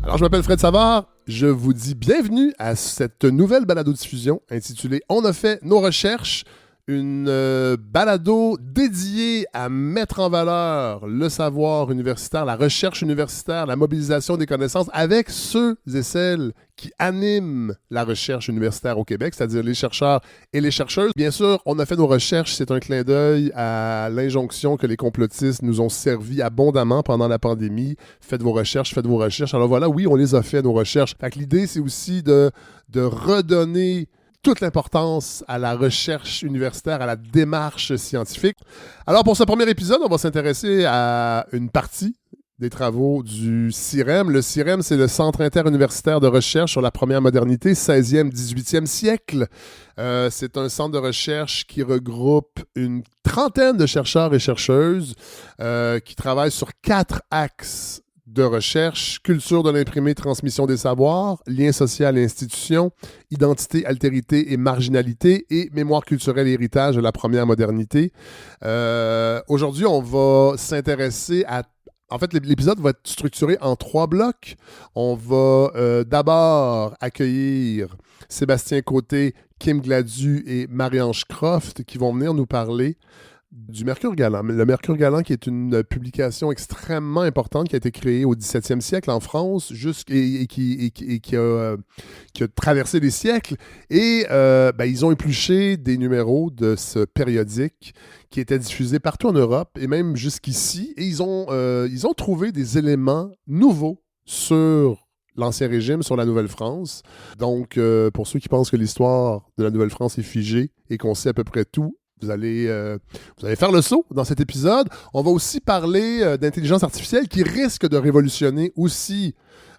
Alors, je m'appelle Fred Savard. Je vous dis bienvenue à cette nouvelle balado-diffusion intitulée « On a fait nos recherches ». Une balado dédiée à mettre en valeur le savoir universitaire, la recherche universitaire, la mobilisation des connaissances avec ceux et celles qui animent la recherche universitaire au Québec, c'est-à-dire les chercheurs et les chercheuses. Bien sûr, on a fait nos recherches, c'est un clin d'œil à l'injonction que les complotistes nous ont servi abondamment pendant la pandémie. Faites vos recherches, faites vos recherches. Alors voilà, oui, on les a fait, nos recherches. Fait que l'idée, c'est aussi de redonner toute l'importance à la recherche universitaire, à la démarche scientifique. Alors, pour ce premier épisode, on va s'intéresser à une partie des travaux du CIREM. Le CIREM, c'est le Centre interuniversitaire de recherche sur la première modernité, 16e, 18e siècle. C'est un centre de recherche qui regroupe une trentaine de chercheurs et chercheuses qui travaillent sur 4 axes de recherche: culture de l'imprimé, transmission des savoirs, lien social et institutions, identité, altérité et marginalité, et mémoire culturelle et héritage de la première modernité. Aujourd'hui, on va s'intéresser à... En fait, l'épisode va être structuré en 3 blocs. On va d'abord accueillir Sébastien Côté, Kim Gladu et Marie-Ange Croft qui vont venir nous parler du Mercure Galant. Le Mercure Galant, qui est une publication extrêmement importante qui a été créée au 17e siècle en France et qui a traversé des siècles. Et ils ont épluché des numéros de ce périodique qui était diffusé partout en Europe et même jusqu'ici. Et ils ont trouvé des éléments nouveaux sur l'Ancien Régime, sur la Nouvelle-France. Donc, pour ceux qui pensent que l'histoire de la Nouvelle-France est figée et qu'on sait à peu près tout, vous allez faire le saut dans cet épisode. On va aussi parler d'intelligence artificielle qui risque de révolutionner aussi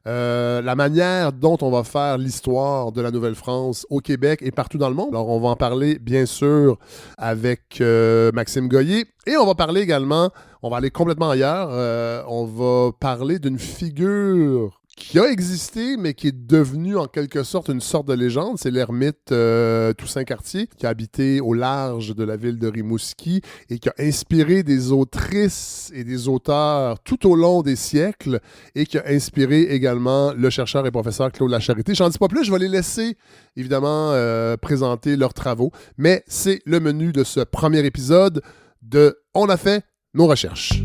la manière dont on va faire l'histoire de la Nouvelle-France au Québec et partout dans le monde. Alors, on va en parler, bien sûr, avec Maxime Goyer. Et on va parler également, on va aller complètement ailleurs, on va parler d'une figure qui a existé, mais qui est devenu en quelque sorte une sorte de légende. C'est l'ermite Toussaint Cartier, qui a habité au large de la ville de Rimouski et qui a inspiré des autrices et des auteurs tout au long des siècles et qui a inspiré également le chercheur et professeur Claude Lacharité. J'en dis pas plus, je vais les laisser évidemment présenter leurs travaux, mais c'est le menu de ce premier épisode de « On a fait nos recherches ».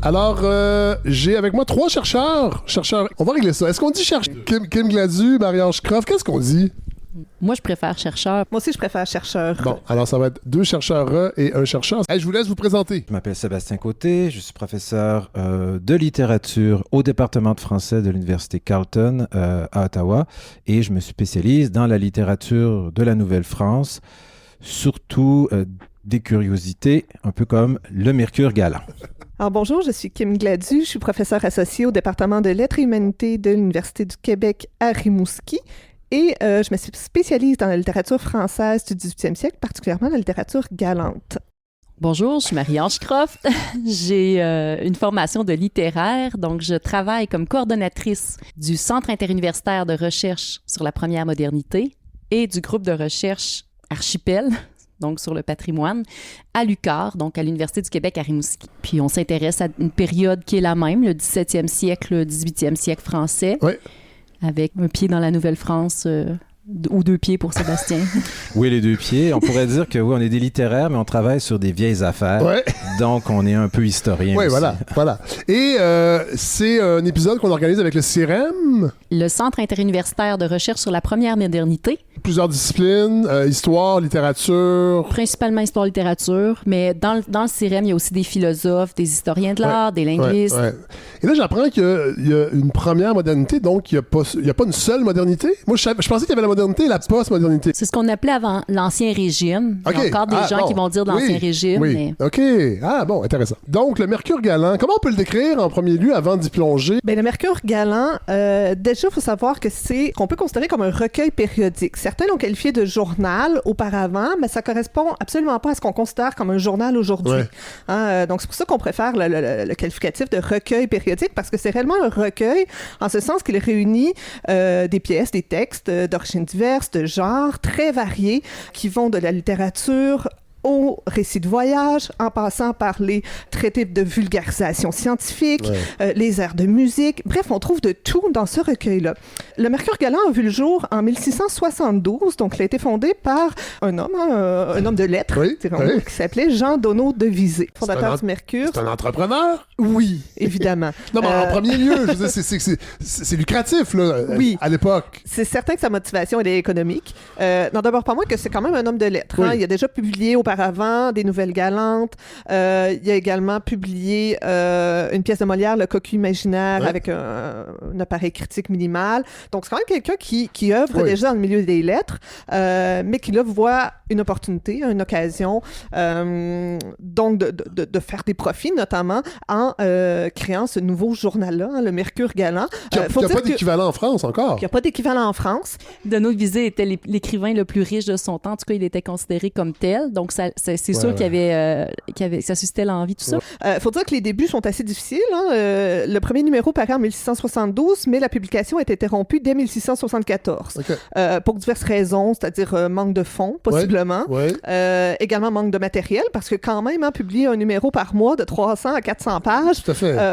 Alors, j'ai avec moi 3 chercheurs. On va régler ça. Est-ce qu'on dit chercheur? Kim Gladu, Marie-Ange Croft, qu'est-ce qu'on dit? Moi, je préfère chercheur. Moi aussi, je préfère chercheur. Bon, alors ça va être 2 chercheurs et un chercheur. Hey, je vous laisse vous présenter. Je m'appelle Sébastien Côté, je suis professeur de littérature au département de français de l'Université Carleton à Ottawa et je me spécialise dans la littérature de la Nouvelle-France, surtout des curiosités, un peu comme le Mercure Galant. Alors bonjour, je suis Kim Gladu, je suis professeure associée au département de lettres et humanités de l'Université du Québec à Rimouski et je me spécialise dans la littérature française du 18e siècle, particulièrement la littérature galante. Bonjour, je suis Marie-Ange Croft. J'ai une formation de littéraire, donc je travaille comme coordonnatrice du Centre interuniversitaire de recherche sur la première modernité et du groupe de recherche Archipel, donc sur le patrimoine, à l'UQAR, donc à l'Université du Québec à Rimouski. Puis on s'intéresse à une période qui est la même, le 17e siècle, le 18e siècle français, oui, avec un pied dans la Nouvelle-France ou 2 pieds pour Sébastien. Oui, les 2 pieds. On pourrait dire que oui, on est des littéraires, mais on travaille sur des vieilles affaires. Ouais. Donc, on est un peu historien Oui, aussi. voilà. Et c'est un épisode qu'on organise avec le CIREM. Le Centre interuniversitaire de recherche sur la première modernité. Plusieurs disciplines, histoire, littérature. Principalement histoire-littérature, mais dans le CIREM, il y a aussi des philosophes, des historiens de l'art, des linguistes. Ouais. Et là, j'apprends qu'il y a une première modernité, donc il n'y a pas une seule modernité. Moi, je pensais qu'il y avait la modernité et la post-modernité. C'est ce qu'on appelait avant l'Ancien Régime. Okay. Il y a encore des gens qui vont dire de l'Ancien Régime. Oui. Mais... OK. Ah bon, intéressant. Donc, le Mercure Galant, comment on peut le décrire en premier lieu avant d'y plonger? Bien, le Mercure Galant, déjà, il faut savoir que qu'on peut considérer comme un recueil périodique. certains l'ont qualifié de journal auparavant, mais ça correspond absolument pas à ce qu'on considère comme un journal aujourd'hui. Ouais. Donc, c'est pour ça qu'on préfère le qualificatif de recueil périodique, parce que c'est réellement un recueil, en ce sens qu'il réunit des pièces, des textes d'origines diverses, de genres très variés, qui vont de la littérature aux récits de voyage, en passant par les traités de vulgarisation scientifique, les airs de musique. Bref, on trouve de tout dans ce recueil-là. Le Mercure galant a vu le jour en 1672, donc il a été fondé par un homme, un homme de lettres, qui s'appelait Jean Donneau de Visé, fondateur du Mercure. C'est un entrepreneur? Oui, évidemment. Non, mais en premier lieu, je veux dire, c'est lucratif, là, à l'époque. C'est certain que sa motivation, elle est économique. Non, d'abord, pas moi, que c'est quand même un homme de lettres. Hein. Il a déjà publié auparavant des nouvelles galantes. Il a également publié une pièce de Molière, Le Cocu imaginaire, avec un appareil critique minimal. Donc, c'est quand même quelqu'un qui œuvre déjà dans le milieu des lettres, mais qui, là, voit une opportunité, une occasion, donc de faire des profits, notamment en créant ce nouveau journal-là, hein, le Mercure galant. Il n'y a pas d'équivalent en France encore. Il n'y a pas d'équivalent en France. Donneau de Visé était l'écrivain le plus riche de son temps. En tout cas, il était considéré comme tel. Donc, c'est sûr qu'il y avait, ça suscitait l'envie, tout ça. Faut dire que les débuts sont assez difficiles. Hein. Le premier numéro paraît en 1672, mais la publication est interrompue dès 1674. Pour diverses raisons, c'est-à-dire manque de fonds, possiblement. Également manque de matériel, parce que quand même, publier un numéro par mois de 300 à 400 pages,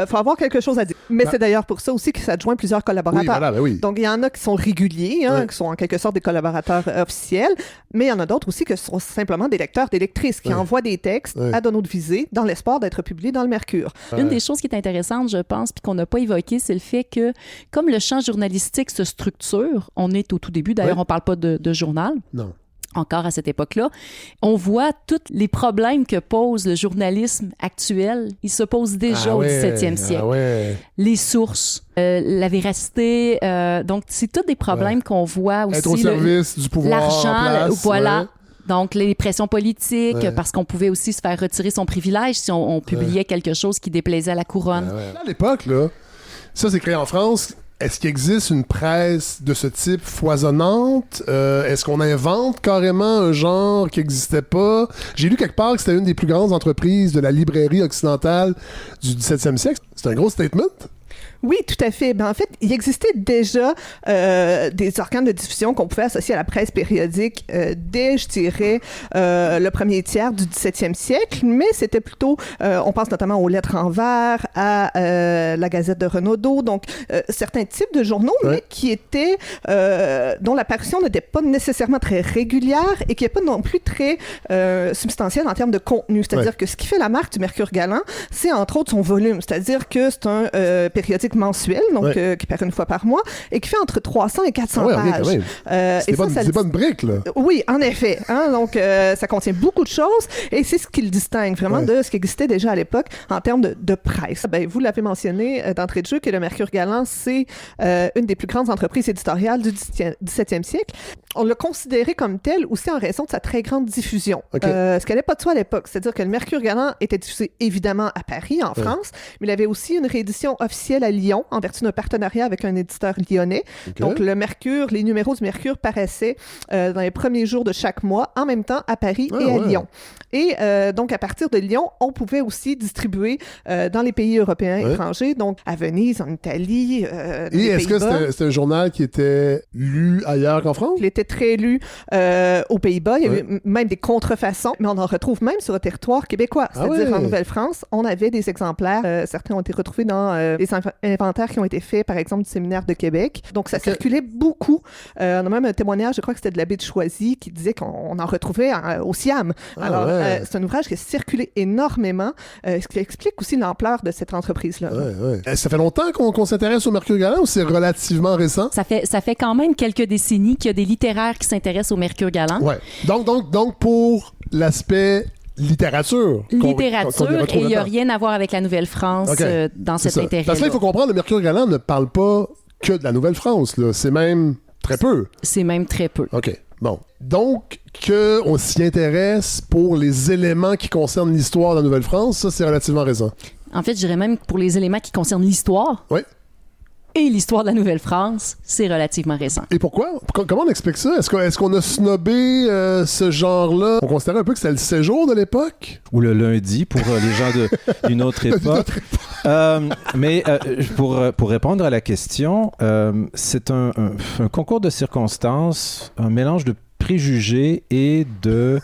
faut avoir quelque chose à dire. Mais c'est d'ailleurs pour ça aussi qu'il s'adjoint plusieurs collaborateurs. Donc, il y en a qui sont réguliers, qui sont en quelque sorte des collaborateurs officiels, mais il y en a d'autres aussi qui sont simplement des lecteurs, des lectrices qui envoient des textes à Donneau de Visé dans l'espoir d'être publiés dans le Mercure. Une des choses qui est intéressante, je pense, puis qu'on n'a pas évoqué, c'est le fait que, comme le champ journalistique se structure, on est au tout début, d'ailleurs, on ne parle pas de journal. Non. Encore à cette époque-là, on voit tous les problèmes que pose le journalisme actuel. Il se pose déjà au 17e siècle. Les sources, la véracité. Donc, c'est tous des problèmes qu'on voit aussi. Être au service du pouvoir. L'argent, voilà. Donc, les pressions politiques, parce qu'on pouvait aussi se faire retirer son privilège si on publiait quelque chose qui déplaisait à la couronne. À l'époque, là, ça, c'est créé en France. Est-ce qu'il existe une presse de ce type foisonnante? Est-ce qu'on invente carrément un genre qui n'existait pas? J'ai lu quelque part que c'était une des plus grandes entreprises de la librairie occidentale du 17e siècle. C'est un gros statement. Oui, tout à fait. En fait, il existait déjà des organes de diffusion qu'on pouvait associer à la presse périodique dès, je dirais, le premier tiers du 17e siècle, mais c'était plutôt, on pense notamment aux Lettres en vers, à la Gazette de Renaudot, donc certains types de journaux, mais qui étaient, dont l'apparition n'était pas nécessairement très régulière et qui n'est pas non plus très substantielle en termes de contenu. C'est-à-dire que ce qui fait la marque du Mercure galant, c'est entre autres son volume, c'est-à-dire que c'est un périodique mensuel, donc qui paraît une fois par mois, et qui fait entre 300 et 400 pages. C'est pas une brique, là. Oui, en effet. Hein, donc, ça contient beaucoup de choses, et c'est ce qui le distingue vraiment de ce qui existait déjà à l'époque en termes de presse. Vous l'avez mentionné d'entrée de jeu, que le Mercure galant, c'est une des plus grandes entreprises éditoriales du 17e siècle. On l'a considéré comme tel aussi en raison de sa très grande diffusion. Ce qu'elle n'est pas de soi à l'époque. C'est-à-dire que le Mercure galant était diffusé évidemment à Paris, en France, mais il avait aussi une réédition officielle à Lyon, en vertu d'un partenariat avec un éditeur lyonnais. Donc, le Mercure, les numéros du Mercure paraissaient dans les premiers jours de chaque mois, en même temps à Paris et à Lyon. Et donc, à partir de Lyon, on pouvait aussi distribuer dans les pays européens étrangers, donc à Venise, en Italie, dans les est-ce Pays-Bas. que c'était un journal qui était lu ailleurs qu'en France? Il était très lu aux Pays-Bas. Il y avait même des contrefaçons, mais on en retrouve même sur le territoire québécois. C'est-à-dire en Nouvelle-France, on avait des exemplaires. Certains ont été retrouvés dans les inventaires qui ont été faits, par exemple, du Séminaire de Québec. Donc, ça circulait beaucoup. On a même un témoignage, je crois que c'était de l'abbé de Choisy, qui disait qu'on en retrouvait au Siam. Alors, c'est un ouvrage qui a circulé énormément, ce qui explique aussi l'ampleur de cette entreprise-là. Ça fait longtemps qu'on s'intéresse au Mercure galant ou c'est relativement récent? Ça fait quand même quelques décennies qu'il y a des littéraires qui s'intéressent au Mercure galant. Donc, pour l'aspect littérature, et il n'y a rien à voir avec la Nouvelle-France dans cet intérêt. Parce que là, il faut comprendre, le Mercure galant ne parle pas que de la Nouvelle-France, là. C'est même très peu. C'est même très peu. OK. Bon. Donc, qu'on s'y intéresse pour les éléments qui concernent l'histoire de la Nouvelle-France, ça, c'est relativement récent. En fait, je dirais même pour les éléments qui concernent l'histoire. Oui. et l'histoire de la Nouvelle-France, c'est relativement récent. Et pourquoi? Comment on explique ça? Est-ce qu'on a snobé ce genre-là? On considérait un peu que c'était le séjour de l'époque? Ou le lundi pour les gens d'une autre époque. Mais pour répondre à la question, c'est un concours de circonstances, un mélange de préjugés et du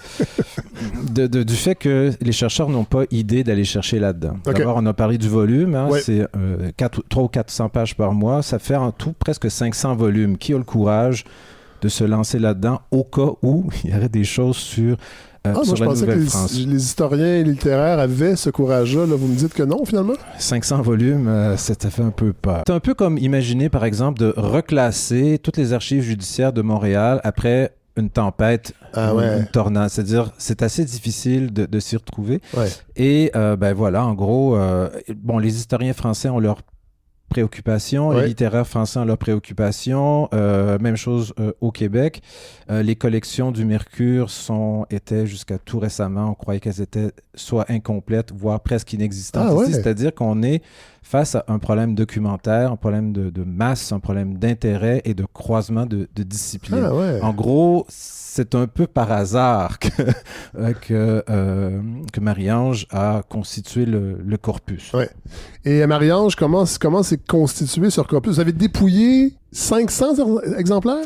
fait que les chercheurs n'ont pas idée d'aller chercher là-dedans. Okay. D'abord, on a parlé du volume, hein, c'est 300 ou 400 pages par mois, ça fait en tout presque 500 volumes. Qui a le courage de se lancer là-dedans au cas où il y aurait des choses sur moi, je pensais que les historiens littéraires avaient ce courage-là. Là, vous me dites que non, finalement? 500 volumes, ça fait un peu peur. C'est un peu comme imaginer, par exemple, de reclasser toutes les archives judiciaires de Montréal après une tempête, une tornade. C'est-à-dire, c'est assez difficile de s'y retrouver. Ouais. Et voilà, en gros, les historiens français ont leurs préoccupations, les littéraires français ont leurs préoccupations. Même chose au Québec. Les collections du Mercure étaient jusqu'à tout récemment, on croyait qu'elles étaient soit incomplètes, voire presque inexistantes. C'est-à-dire qu'on est face à un problème documentaire, un problème de masse, un problème d'intérêt et de croisement de disciplines. En gros, c'est un peu par hasard que Marie-Ange a constitué le corpus. Ouais. Et Marie-Ange, comment c'est constitué ce corpus? Vous avez dépouillé 500 exemplaires?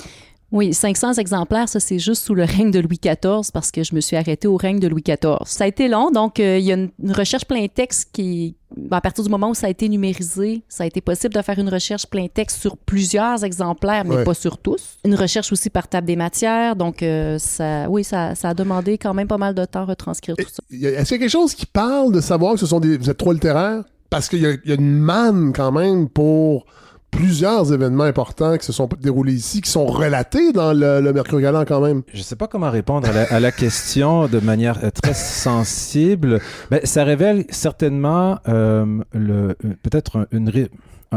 Oui, 500 exemplaires, ça c'est juste sous le règne de Louis XIV parce que je me suis arrêtée au règne de Louis XIV. Ça a été long, donc il y a une recherche plein texte qui, à partir du moment où ça a été numérisé, ça a été possible de faire une recherche plein texte sur plusieurs exemplaires, mais pas sur tous. Une recherche aussi par table des matières, donc ça a demandé quand même pas mal de temps à retranscrire tout ça. Est-ce qu'il y a quelque chose qui parle de savoir que vous êtes trop littéraire? Parce qu'il y a une manne quand même pour plusieurs événements importants qui se sont déroulés ici, qui sont relatés dans le Mercure Galant quand même. Je ne sais pas comment répondre à la question de manière très sensible. Mais ça révèle certainement peut-être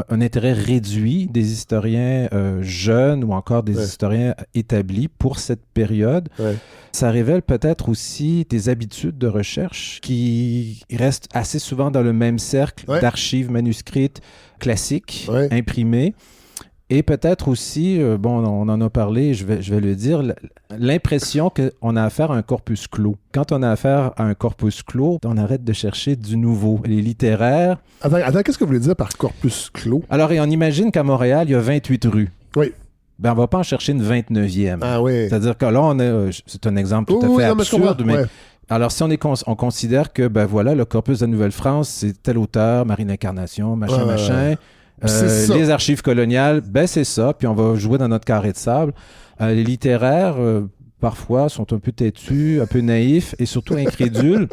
un intérêt réduit des historiens jeunes ou encore des historiens établis pour cette période. Ouais. Ça révèle peut-être aussi des habitudes de recherche qui restent assez souvent dans le même cercle d'archives manuscrites classiques, imprimées. Et peut-être aussi, on en a parlé, je vais le dire, l'impression qu'on a affaire à un corpus clos. Quand on a affaire à un corpus clos, on arrête de chercher du nouveau. Les littéraires... Attends, qu'est-ce que vous voulez dire par corpus clos? Alors, on imagine qu'à Montréal, il y a 28 rues. Oui. On ne va pas en chercher une 29e. Ah oui. C'est-à-dire que là, c'est un exemple tout à fait absurde, mais... Alors, si on considère que, le corpus de la Nouvelle-France, c'est tel auteur, Marie l'Incarnation, machin... les archives coloniales, c'est ça, puis on va jouer dans notre carré de sable. Les littéraires, parfois, sont un peu têtus, un peu naïfs et surtout incrédules.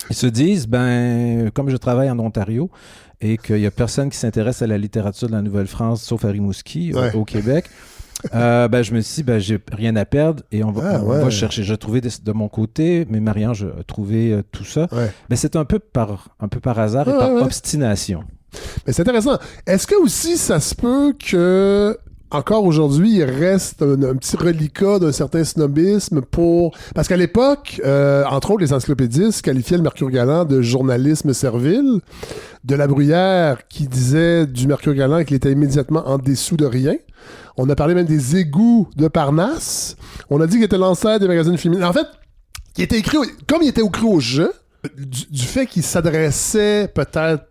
Ils se disent, comme je travaille en Ontario et qu'il n'y a personne qui s'intéresse à la littérature de la Nouvelle-France, sauf à Rimouski, au Québec, je me suis dit, j'ai rien à perdre et on va chercher. J'ai trouvé de mon côté, mais Marie-Ange a trouvé tout ça. Ouais. C'est un peu par hasard et par obstination. Mais c'est intéressant. Est-ce que aussi ça se peut que encore aujourd'hui, il reste un petit reliquat d'un certain snobisme parce qu'à l'époque, entre autres, les encyclopédistes qualifiaient le Mercure Galant de journalisme servile, de La Bruyère qui disait du Mercure Galant qu'il était immédiatement en dessous de rien. On a parlé même des égouts de Parnasse. On a dit qu'il était l'ancêtre des magazines féminins. En fait, il était écrit, comme il était écrit au jeu, du fait qu'il s'adressait peut-être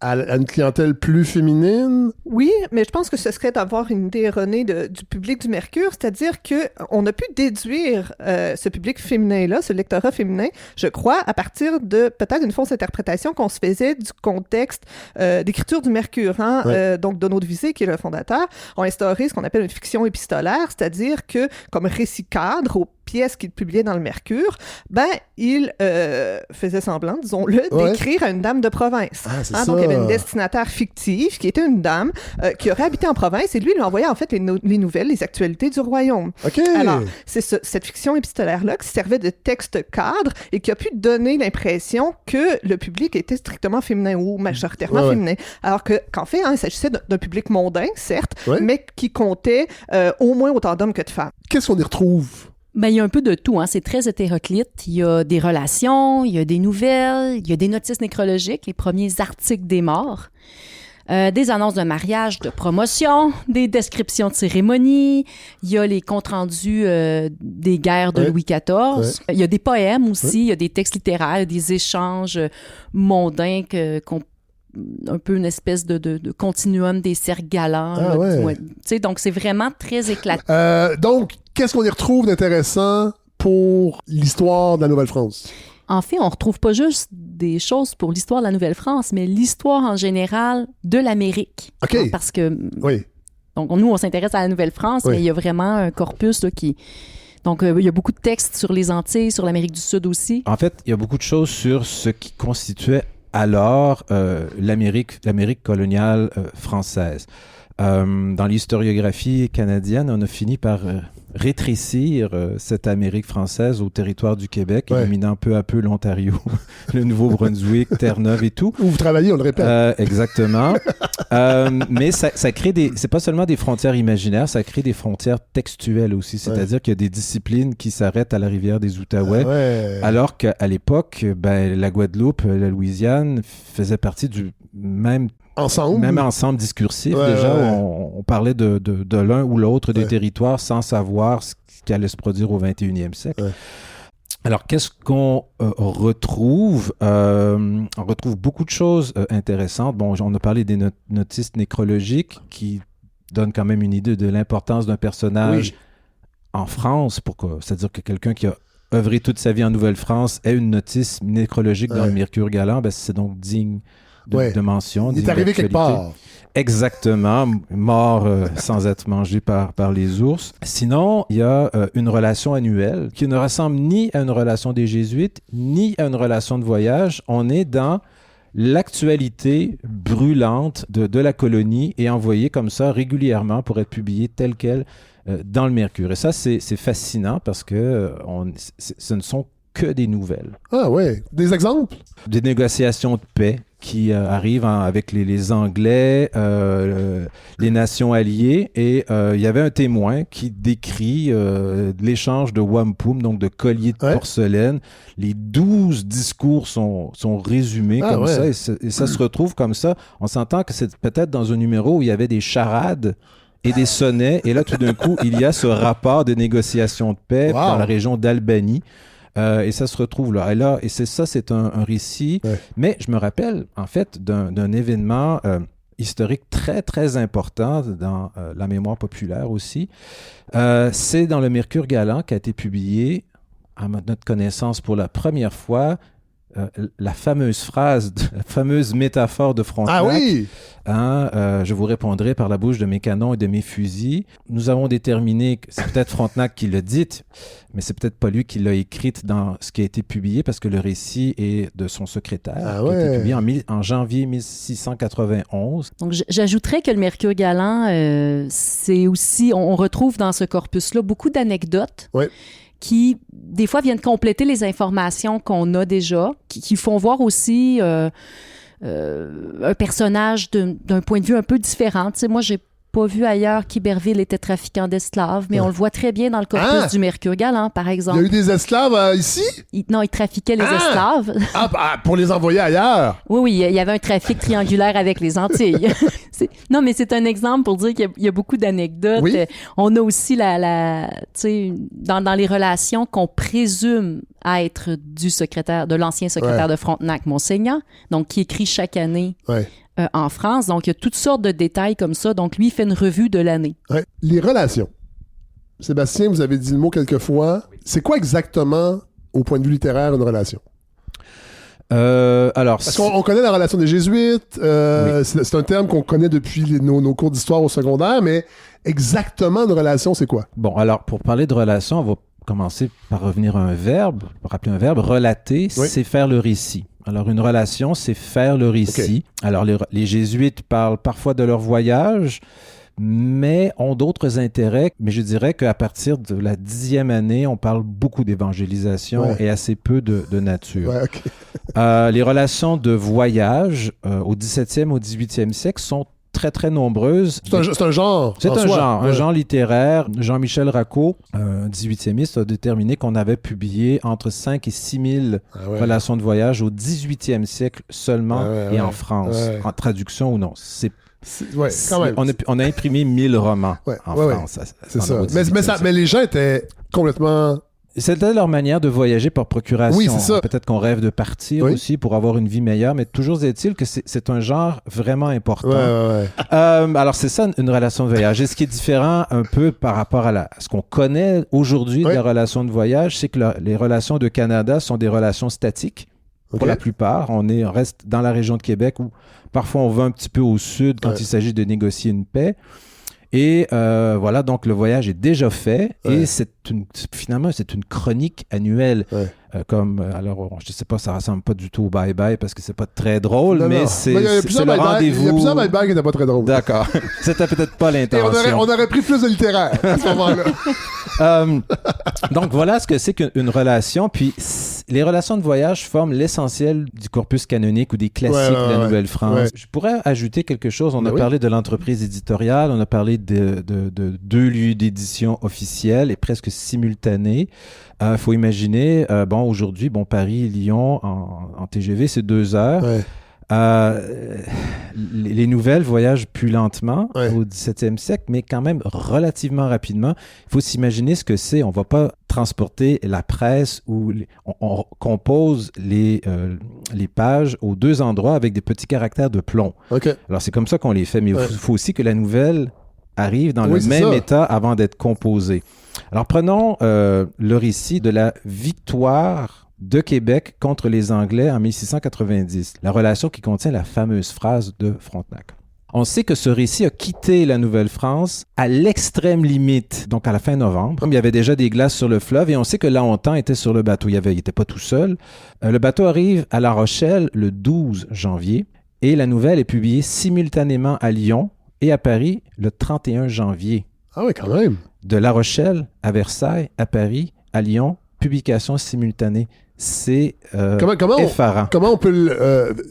à une clientèle plus féminine? Oui, mais je pense que ce serait d'avoir une idée erronée du public du Mercure, c'est-à-dire qu'on a pu déduire ce public féminin-là, ce lectorat féminin, je crois, à partir de peut-être une fausse interprétation qu'on se faisait du contexte d'écriture du Mercure. Donc, Donald Visé, qui est le fondateur, a instauré ce qu'on appelle une fiction épistolaire, c'est-à-dire que, comme récit cadre aux pièces qu'il publiait dans le Mercure, il faisait semblant, disons-le, d'écrire à une dame de province. Ah, c'est ça. Donc, il y avait une destinataire fictive qui était une dame qui aurait habité en province et lui, il lui envoyait en fait les nouvelles, les actualités du royaume. Okay. Alors, c'est cette fiction épistolaire-là qui servait de texte cadre et qui a pu donner l'impression que le public était strictement féminin ou majoritairement féminin. Alors qu'en fait, il s'agissait d'un public mondain, certes, mais qui comptait au moins autant d'hommes que de femmes. Qu'est-ce qu'on y retrouve? Il y a un peu de tout, c'est très hétéroclite. Il y a des relations, il y a des nouvelles, il y a des notices nécrologiques, les premiers articles des morts. Des annonces de mariage, de promotion, des descriptions de cérémonies. Il y a les comptes rendus des guerres de Louis XIV. Il y a des poèmes aussi, il y a des textes littéraires, des échanges mondains un peu une espèce de continuum des cercles galants. Donc, c'est vraiment très éclatant. Donc, qu'est-ce qu'on y retrouve d'intéressant pour l'histoire de la Nouvelle-France? En fait, on ne retrouve pas juste des choses pour l'histoire de la Nouvelle-France, mais l'histoire en général de l'Amérique. OK. Parce que... Oui. Donc, nous, on s'intéresse à la Nouvelle-France, mais il y a vraiment un corpus là, qui... Donc, il y a beaucoup de textes sur les Antilles, sur l'Amérique du Sud aussi. En fait, il y a beaucoup de choses sur ce qui constituait alors l'Amérique coloniale française. Dans l'historiographie canadienne, on a fini par rétrécir cette Amérique française au territoire du Québec, éliminant peu à peu l'Ontario, le Nouveau-Brunswick, Terre-Neuve et tout. Où vous travaillez, on le répète. Exactement. Mais ça crée c'est pas seulement des frontières imaginaires, ça crée des frontières textuelles aussi. C'est-à-dire qu'il y a des disciplines qui s'arrêtent à la rivière des Outaouais, alors qu'à l'époque, la Guadeloupe, la Louisiane faisaient partie du même ensemble discursif. On parlait de l'un ou l'autre des territoires sans savoir ce qui allait se produire au 21e siècle. Alors, qu'est-ce qu'on retrouve? On retrouve beaucoup de choses intéressantes. Bon, on a parlé des notices nécrologiques qui donnent quand même une idée de l'importance d'un personnage en France. C'est-à-dire que quelqu'un qui a œuvré toute sa vie en Nouvelle-France ait une notice nécrologique dans le Mercure galant, c'est donc digne de mention. Il est arrivé quelque part. Exactement, mort sans être mangé par les ours. Sinon, il y a une relation annuelle qui ne ressemble ni à une relation des Jésuites, ni à une relation de voyage. On est dans l'actualité brûlante de la colonie et envoyée comme ça régulièrement pour être publiée telle qu'elle dans le Mercure. Et ça, c'est fascinant parce que ce ne sont que des nouvelles. Ah ouais, des exemples? Des négociations de paix qui arrivent avec les Anglais, les nations alliées, et il y avait un témoin qui décrit l'échange de wampum, donc de colliers de porcelaine. Les 12 discours sont résumés comme ça, et ça se retrouve comme ça. On s'entend que c'est peut-être dans un numéro où il y avait des charades et des sonnets, et là, tout d'un coup, il y a ce rapport de négociation de paix dans la région d'Albanie. Et ça se retrouve là. Et c'est un récit. Mais je me rappelle, en fait, d'un événement historique très, très important dans la mémoire populaire aussi. C'est dans le Mercure galant qu'a été publié, à notre connaissance pour la première fois, la fameuse phrase, la fameuse métaphore de Frontenac. Ah oui! Je vous répondrai par la bouche de mes canons et de mes fusils. Nous avons déterminé que c'est peut-être Frontenac qui l'a dite, mais c'est peut-être pas lui qui l'a écrite dans ce qui a été publié, parce que le récit est de son secrétaire, qui a été publié en janvier 1691. Donc, j'ajouterais que le Mercure galant, c'est aussi, on retrouve dans ce corpus-là beaucoup d'anecdotes. Qui, des fois, viennent compléter les informations qu'on a déjà, qui font voir aussi un personnage d'un point de vue un peu différent. Tu sais, moi, j'ai pas vu ailleurs qu'Iberville était trafiquant d'esclaves, mais on le voit très bien dans le corpus du Mercure galant, par exemple. Il y a eu des esclaves ici? Non, il trafiquait les esclaves. Pour les envoyer ailleurs? Oui, il y avait un trafic triangulaire avec les Antilles. Non, mais c'est un exemple pour dire qu'il y a beaucoup d'anecdotes. On a aussi dans les relations qu'on présume à être de l'ancien secrétaire de Frontenac, Monseigneur, donc qui écrit chaque année en France. Donc, il y a toutes sortes de détails comme ça. Donc, lui, il fait une revue de l'année. Les relations. Sébastien, vous avez dit le mot quelques fois. C'est quoi exactement, au point de vue littéraire, une relation? Parce qu'on connaît la relation des Jésuites, c'est un terme qu'on connaît depuis nos cours d'histoire au secondaire, mais exactement une relation, c'est quoi? Bon, alors, pour parler de relation, on va commencer par revenir à un verbe, rappeler un verbe. Relater, c'est faire le récit. Alors, une relation, c'est faire le récit. Alors, les Jésuites parlent parfois de leur voyage, mais ont d'autres intérêts. Mais je dirais qu'à partir de la 10e année, on parle beaucoup d'évangélisation et assez peu de nature. Les relations de voyage au 17e, au 18e siècle sont très, très nombreuses. C'est un genre. C'est en un soi. genre, Ouais. un genre littéraire. Jean-Michel Racot, 18e, a déterminé qu'on avait publié entre 5 et 6 000 Ah ouais. relations de voyage au 18e siècle seulement Ouais, et en France, ouais. en traduction ou non. Ouais, quand même. On a imprimé 1000 romans Ouais, en ouais, France. C'est pendant ça. au 18e siècle. Mais les gens étaient complètement... C'était leur manière de voyager par procuration. Oui, c'est ça. Peut-être qu'on rêve de partir Oui. aussi pour avoir une vie meilleure, mais toujours est-il que c'est un genre vraiment important. Ouais. Alors, c'est ça, une relation de voyage. Et ce qui est différent un peu par rapport à ce qu'on connaît aujourd'hui Oui. de la relation de voyage, c'est que les relations de Canada sont des relations statiques. OK. Pour la plupart, on reste dans la région de Québec où parfois on va un petit peu au sud quand Ouais. il s'agit de négocier une paix. Et voilà, donc le voyage est déjà fait Ouais. et finalement, c'est une chronique annuelle. Ouais. Alors, je ne sais pas, ça ressemble pas du tout au bye-bye parce que c'est pas très drôle, Non, mais non. c'est Mais il y a le plusieurs bye-bye- rendez-vous. Il y a plusieurs bye-bye qui n'étaient pas très drôles. D'accord. C'était peut-être pas Et l'intention. on aurait pris plus de littéraire à ce moment-là. Donc voilà ce que c'est qu'une relation. Puis les relations de voyage forment l'essentiel du corpus canonique ou des classiques de la Nouvelle-France. Ouais. Je pourrais ajouter quelque chose. On Ben a oui. parlé de l'entreprise éditoriale, on a parlé de 2 lieux d'édition officiels et presque simultanés. Il faut imaginer, aujourd'hui, Paris-Lyon en TGV, c'est 2 heures. Ouais. Les nouvelles voyagent plus lentement Ouais. au 17e siècle, mais quand même relativement rapidement. Il faut s'imaginer ce que c'est. On ne va pas transporter la presse ou on compose les pages aux 2 endroits avec des petits caractères de plomb. OK. Alors, c'est comme ça qu'on les fait, mais il Ouais. faut aussi que la nouvelle arrive dans Oui, le c'est même ça. état avant d'être composée. Alors, prenons le récit de la victoire de Québec contre les Anglais en 1690, la relation qui contient la fameuse phrase de Frontenac. On sait que ce récit a quitté la Nouvelle-France à l'extrême limite, donc à la fin novembre. Il y avait déjà des glaces sur le fleuve et on sait que Laontan était sur le bateau. Il n'était pas tout seul. Le bateau arrive à La Rochelle le 12 janvier et la nouvelle est publiée simultanément à Lyon et à Paris le 31 janvier. Ah oui, quand même. De La Rochelle à Versailles, à Paris, à Lyon, publication simultanée. C'est effarant. Comment on peut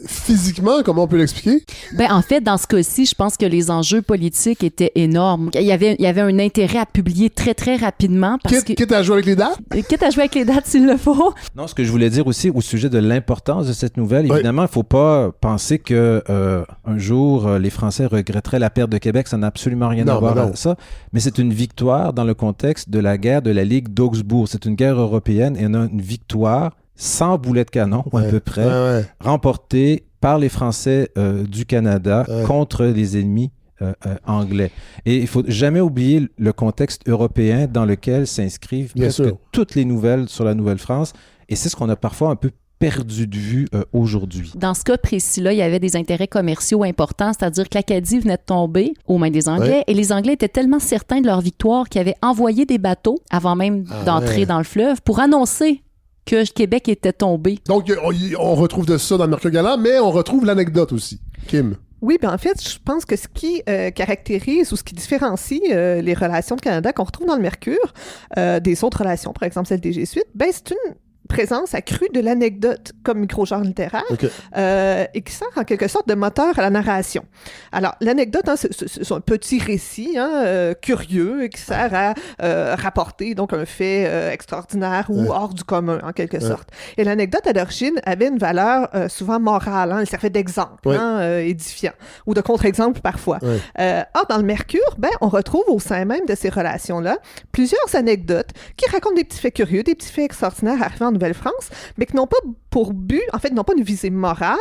physiquement, comment on peut l'expliquer? Ben, en fait, dans ce cas-ci, je pense que les enjeux politiques étaient énormes. Il y avait un intérêt à publier très, très rapidement. Quitte à jouer avec les dates? Quitte à jouer avec les dates s'il le faut. Non, ce que je voulais dire aussi au sujet de l'importance de cette nouvelle, Oui. évidemment, il ne faut pas penser que un jour, les Français regretteraient la perte de Québec. Ça n'a absolument rien à voir avec ça. Mais c'est une victoire dans le contexte de la guerre de la Ligue d'Augsbourg. C'est une guerre européenne et on a une victoire sans boulet de canon, à peu près, remportée par les Français du Canada contre les ennemis anglais. Et il ne faut jamais oublier le contexte européen dans lequel s'inscrivent presque toutes les nouvelles sur la Nouvelle-France. Et c'est ce qu'on a parfois un peu perdu de vue aujourd'hui. Dans ce cas précis-là, il y avait des intérêts commerciaux importants, c'est-à-dire que l'Acadie venait de tomber aux mains des Anglais et les Anglais étaient tellement certains de leur victoire qu'ils avaient envoyé des bateaux avant même d'entrer dans le fleuve pour annoncer que Québec était tombé. Donc, on retrouve de ça dans le Mercure Galant, mais on retrouve l'anecdote aussi. Kim? Oui, bien en fait, je pense que ce qui caractérise ou ce qui différencie les relations de Canada qu'on retrouve dans le Mercure des autres relations, par exemple celle des Jésuites, ben c'est une présence accrue de l'anecdote comme micro-genre littéraire et qui sert en quelque sorte de moteur à la narration. Alors, l'anecdote, c'est un petit récit curieux et qui sert à rapporter donc un fait extraordinaire ou hors du commun, en quelque sorte. Et l'anecdote, à l'origine, avait une valeur souvent morale. Elle servait d'exemple édifiant ou de contre-exemple parfois. Or, dans le Mercure, on retrouve au sein même de ces relations-là plusieurs anecdotes qui racontent des petits faits curieux, des petits faits extraordinaires arrivant en Nouvelle-France, mais qui n'ont pas pour but, en fait, n'ont pas une visée morale,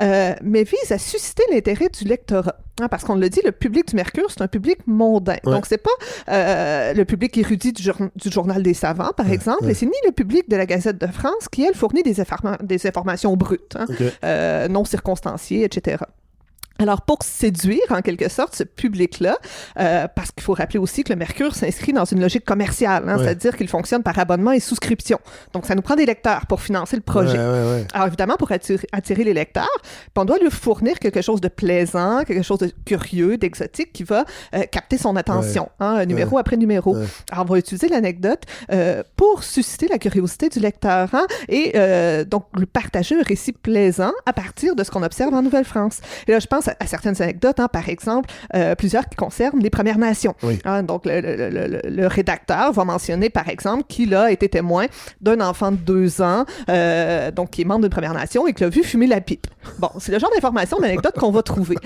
mais visent à susciter l'intérêt du lectorat. Parce qu'on le dit, le public du Mercure, c'est un public mondain. Donc, c'est pas le public érudit du Journal des savants, par exemple, et c'est ni le public de la Gazette de France qui, elle, fournit des informations brutes, non circonstanciées, etc. Alors, pour séduire, en quelque sorte, ce public-là, parce qu'il faut rappeler aussi que le Mercure s'inscrit dans une logique commerciale, c'est-à-dire qu'il fonctionne par abonnement et souscription. Donc, ça nous prend des lecteurs pour financer le projet. Alors, évidemment, pour attirer les lecteurs, on doit lui fournir quelque chose de plaisant, quelque chose de curieux, d'exotique, qui va capter son attention, numéro après numéro. Alors, on va utiliser l'anecdote pour susciter la curiosité du lecteur, et donc lui partager un récit plaisant à partir de ce qu'on observe en Nouvelle-France. Et là, je pense pense à certaines anecdotes, par exemple, plusieurs qui concernent les Premières Nations. Oui. Donc, le rédacteur va mentionner, par exemple, qu'il a été témoin d'un enfant de 2 ans, donc qui est membre d'une Première Nation et qui l'a vu fumer la pipe. Bon, c'est le genre d'information, d'anecdotes qu'on va trouver.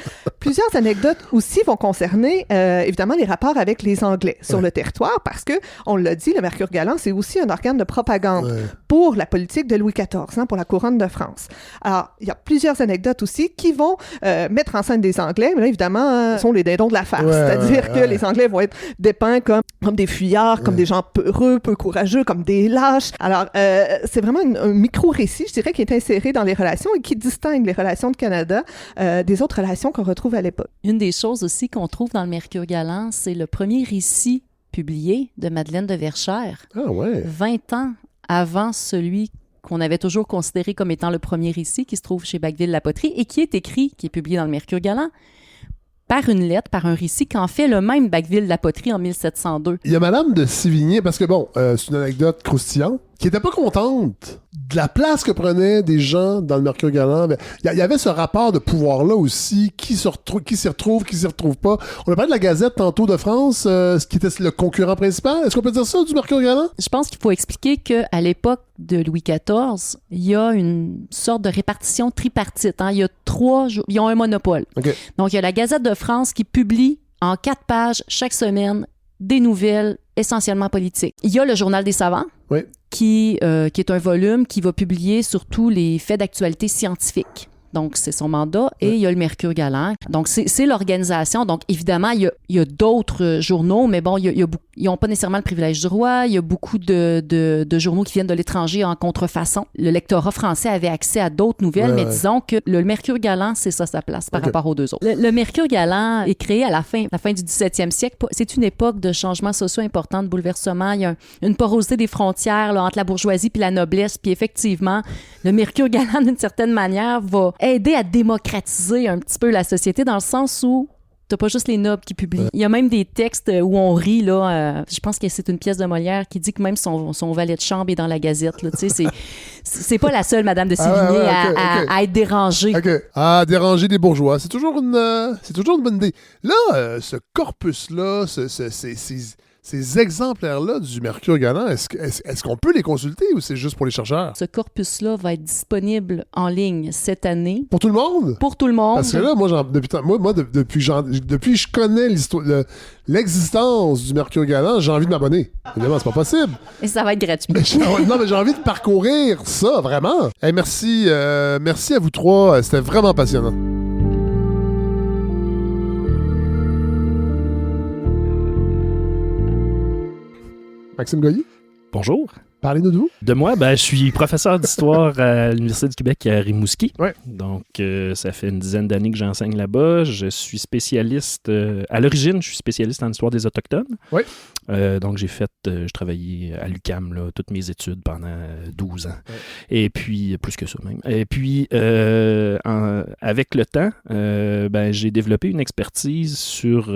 Plusieurs anecdotes aussi vont concerner, évidemment, les rapports avec les Anglais sur le territoire, parce que, on l'a dit, le Mercure galant, c'est aussi un organe de propagande pour la politique de Louis XIV, pour la couronne de France. Alors, il y a plusieurs anecdotes aussi qui vont mettre en scène des Anglais, mais là, évidemment, sont les dindons de la farce. C'est-à-dire que les Anglais vont être dépeints comme des fuyards, comme des gens peureux, peu courageux, comme des lâches. Alors, c'est vraiment un micro-récit, je dirais, qui est inséré dans les relations et qui distingue les relations de Canada des autres relations qu'on retrouve à l'époque. Une des choses aussi qu'on trouve dans le Mercure galant, c'est le premier récit publié de Madeleine de Verchères. Ah ouais. 20 ans avant celui qu'on avait toujours considéré comme étant le premier récit qui se trouve chez Bacqueville-la-Poterie et qui est écrit, qui est publié dans le Mercure galant, par une lettre, par un récit qu'en fait le même Bacqueville-la-Poterie en 1702. Il y a Madame de Sévigné, parce que bon, c'est une anecdote croustillante, qui était pas contente de la place que prenaient des gens dans le Mercure galant. Il y avait ce rapport de pouvoir-là aussi, qui s'y retrouve, qui s'y retrouve pas. On a parlé de la Gazette tantôt de France, ce qui était le concurrent principal. Est-ce qu'on peut dire ça du Mercure galant? Je pense qu'il faut expliquer qu'à l'époque de Louis XIV, il y a une sorte de répartition tripartite. Il y a ils ont un monopole. Okay. Donc, il y a la Gazette de France qui publie en 4 pages chaque semaine des nouvelles essentiellement politiques. Il y a le Journal des savants, oui, qui est un volume qui va publier surtout les faits d'actualité scientifique. Donc, c'est son mandat. Et il y a le Mercure galant. Donc, c'est l'organisation. Donc, évidemment, il y a d'autres journaux, mais bon, ils n'ont pas nécessairement le privilège du roi. Il y a beaucoup de journaux qui viennent de l'étranger en contrefaçon. Le lectorat français avait accès à d'autres nouvelles, mais disons que le Mercure galant, c'est ça sa place par rapport aux deux autres. Le Mercure galant est créé à la fin du 17e siècle. C'est une époque de changements sociaux importants, de bouleversements. Il y a une porosité des frontières là, entre la bourgeoisie puis la noblesse. Puis effectivement, le Mercure galant, d'une certaine manière, va aider à démocratiser un petit peu la société dans le sens où t'as pas juste les nobles qui publient. Il y a même des textes où on rit, là. Je pense que c'est une pièce de Molière qui dit que même son valet de chambre est dans la Gazette, là. Tu sais, c'est pas la seule Madame de Sévigné à être dérangée. Okay. À déranger des bourgeois. C'est toujours une bonne idée. Là, ce corpus-là, ces exemplaires-là du Mercure galant, est-ce qu'on peut les consulter ou c'est juste pour les chercheurs? Ce corpus-là va être disponible en ligne cette année. Pour tout le monde? Pour tout le monde. Parce que là, depuis que je connais l'existence du Mercure galant, j'ai envie de m'abonner. Évidemment, c'est pas possible. Et ça va être gratuit. Mais j'ai envie de parcourir ça, vraiment. Hey, merci à vous trois. C'était vraiment passionnant. Maxime Goyer. Bonjour. Parlez-nous de vous. De moi, je suis professeur d'histoire à l'Université du Québec à Rimouski. Ouais. Donc, ça fait une dizaine d'années que j'enseigne là-bas. Je suis spécialiste, à l'origine, je suis spécialiste en histoire des Autochtones. Oui. Donc, je travaillais à l'UQAM, là, toutes mes études pendant 12 ans. Ouais. Et puis, plus que ça même. Et puis, avec le temps, j'ai développé une expertise sur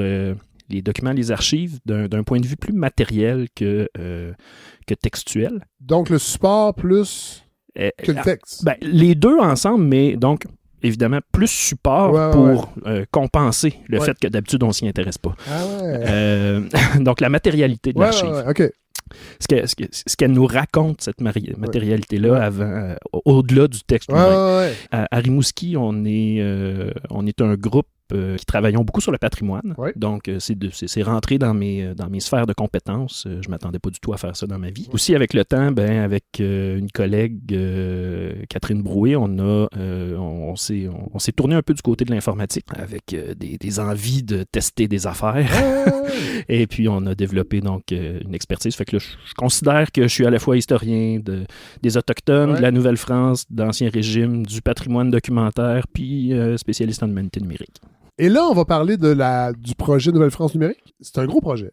les documents, les archives, d'un point de vue plus matériel que textuel. Donc, le support plus que le texte. Les deux ensemble, mais donc, évidemment, plus support pour compenser le fait que d'habitude, on ne s'y intéresse pas. Ah ouais. Donc, la matérialité de l'archive. OK. Ce qu'elle nous raconte, cette matérialité-là, avant, au-delà du texte lui-même. À Rimouski, on est un groupe qui travaillons beaucoup sur le patrimoine. Ouais. Donc, c'est rentré dans mes sphères de compétences. Je ne m'attendais pas du tout à faire ça dans ma vie. Aussi, avec le temps, avec une collègue, Catherine Brouet, on s'est tourné un peu du côté de l'informatique avec des envies de tester des affaires. Et puis, on a développé donc une expertise. Fait que là, je considère que je suis à la fois historien des Autochtones, de la Nouvelle-France, d'Ancien Régime, du patrimoine documentaire, puis spécialiste en humanité numérique. Et là, on va parler du projet Nouvelle-France numérique. C'est un gros projet.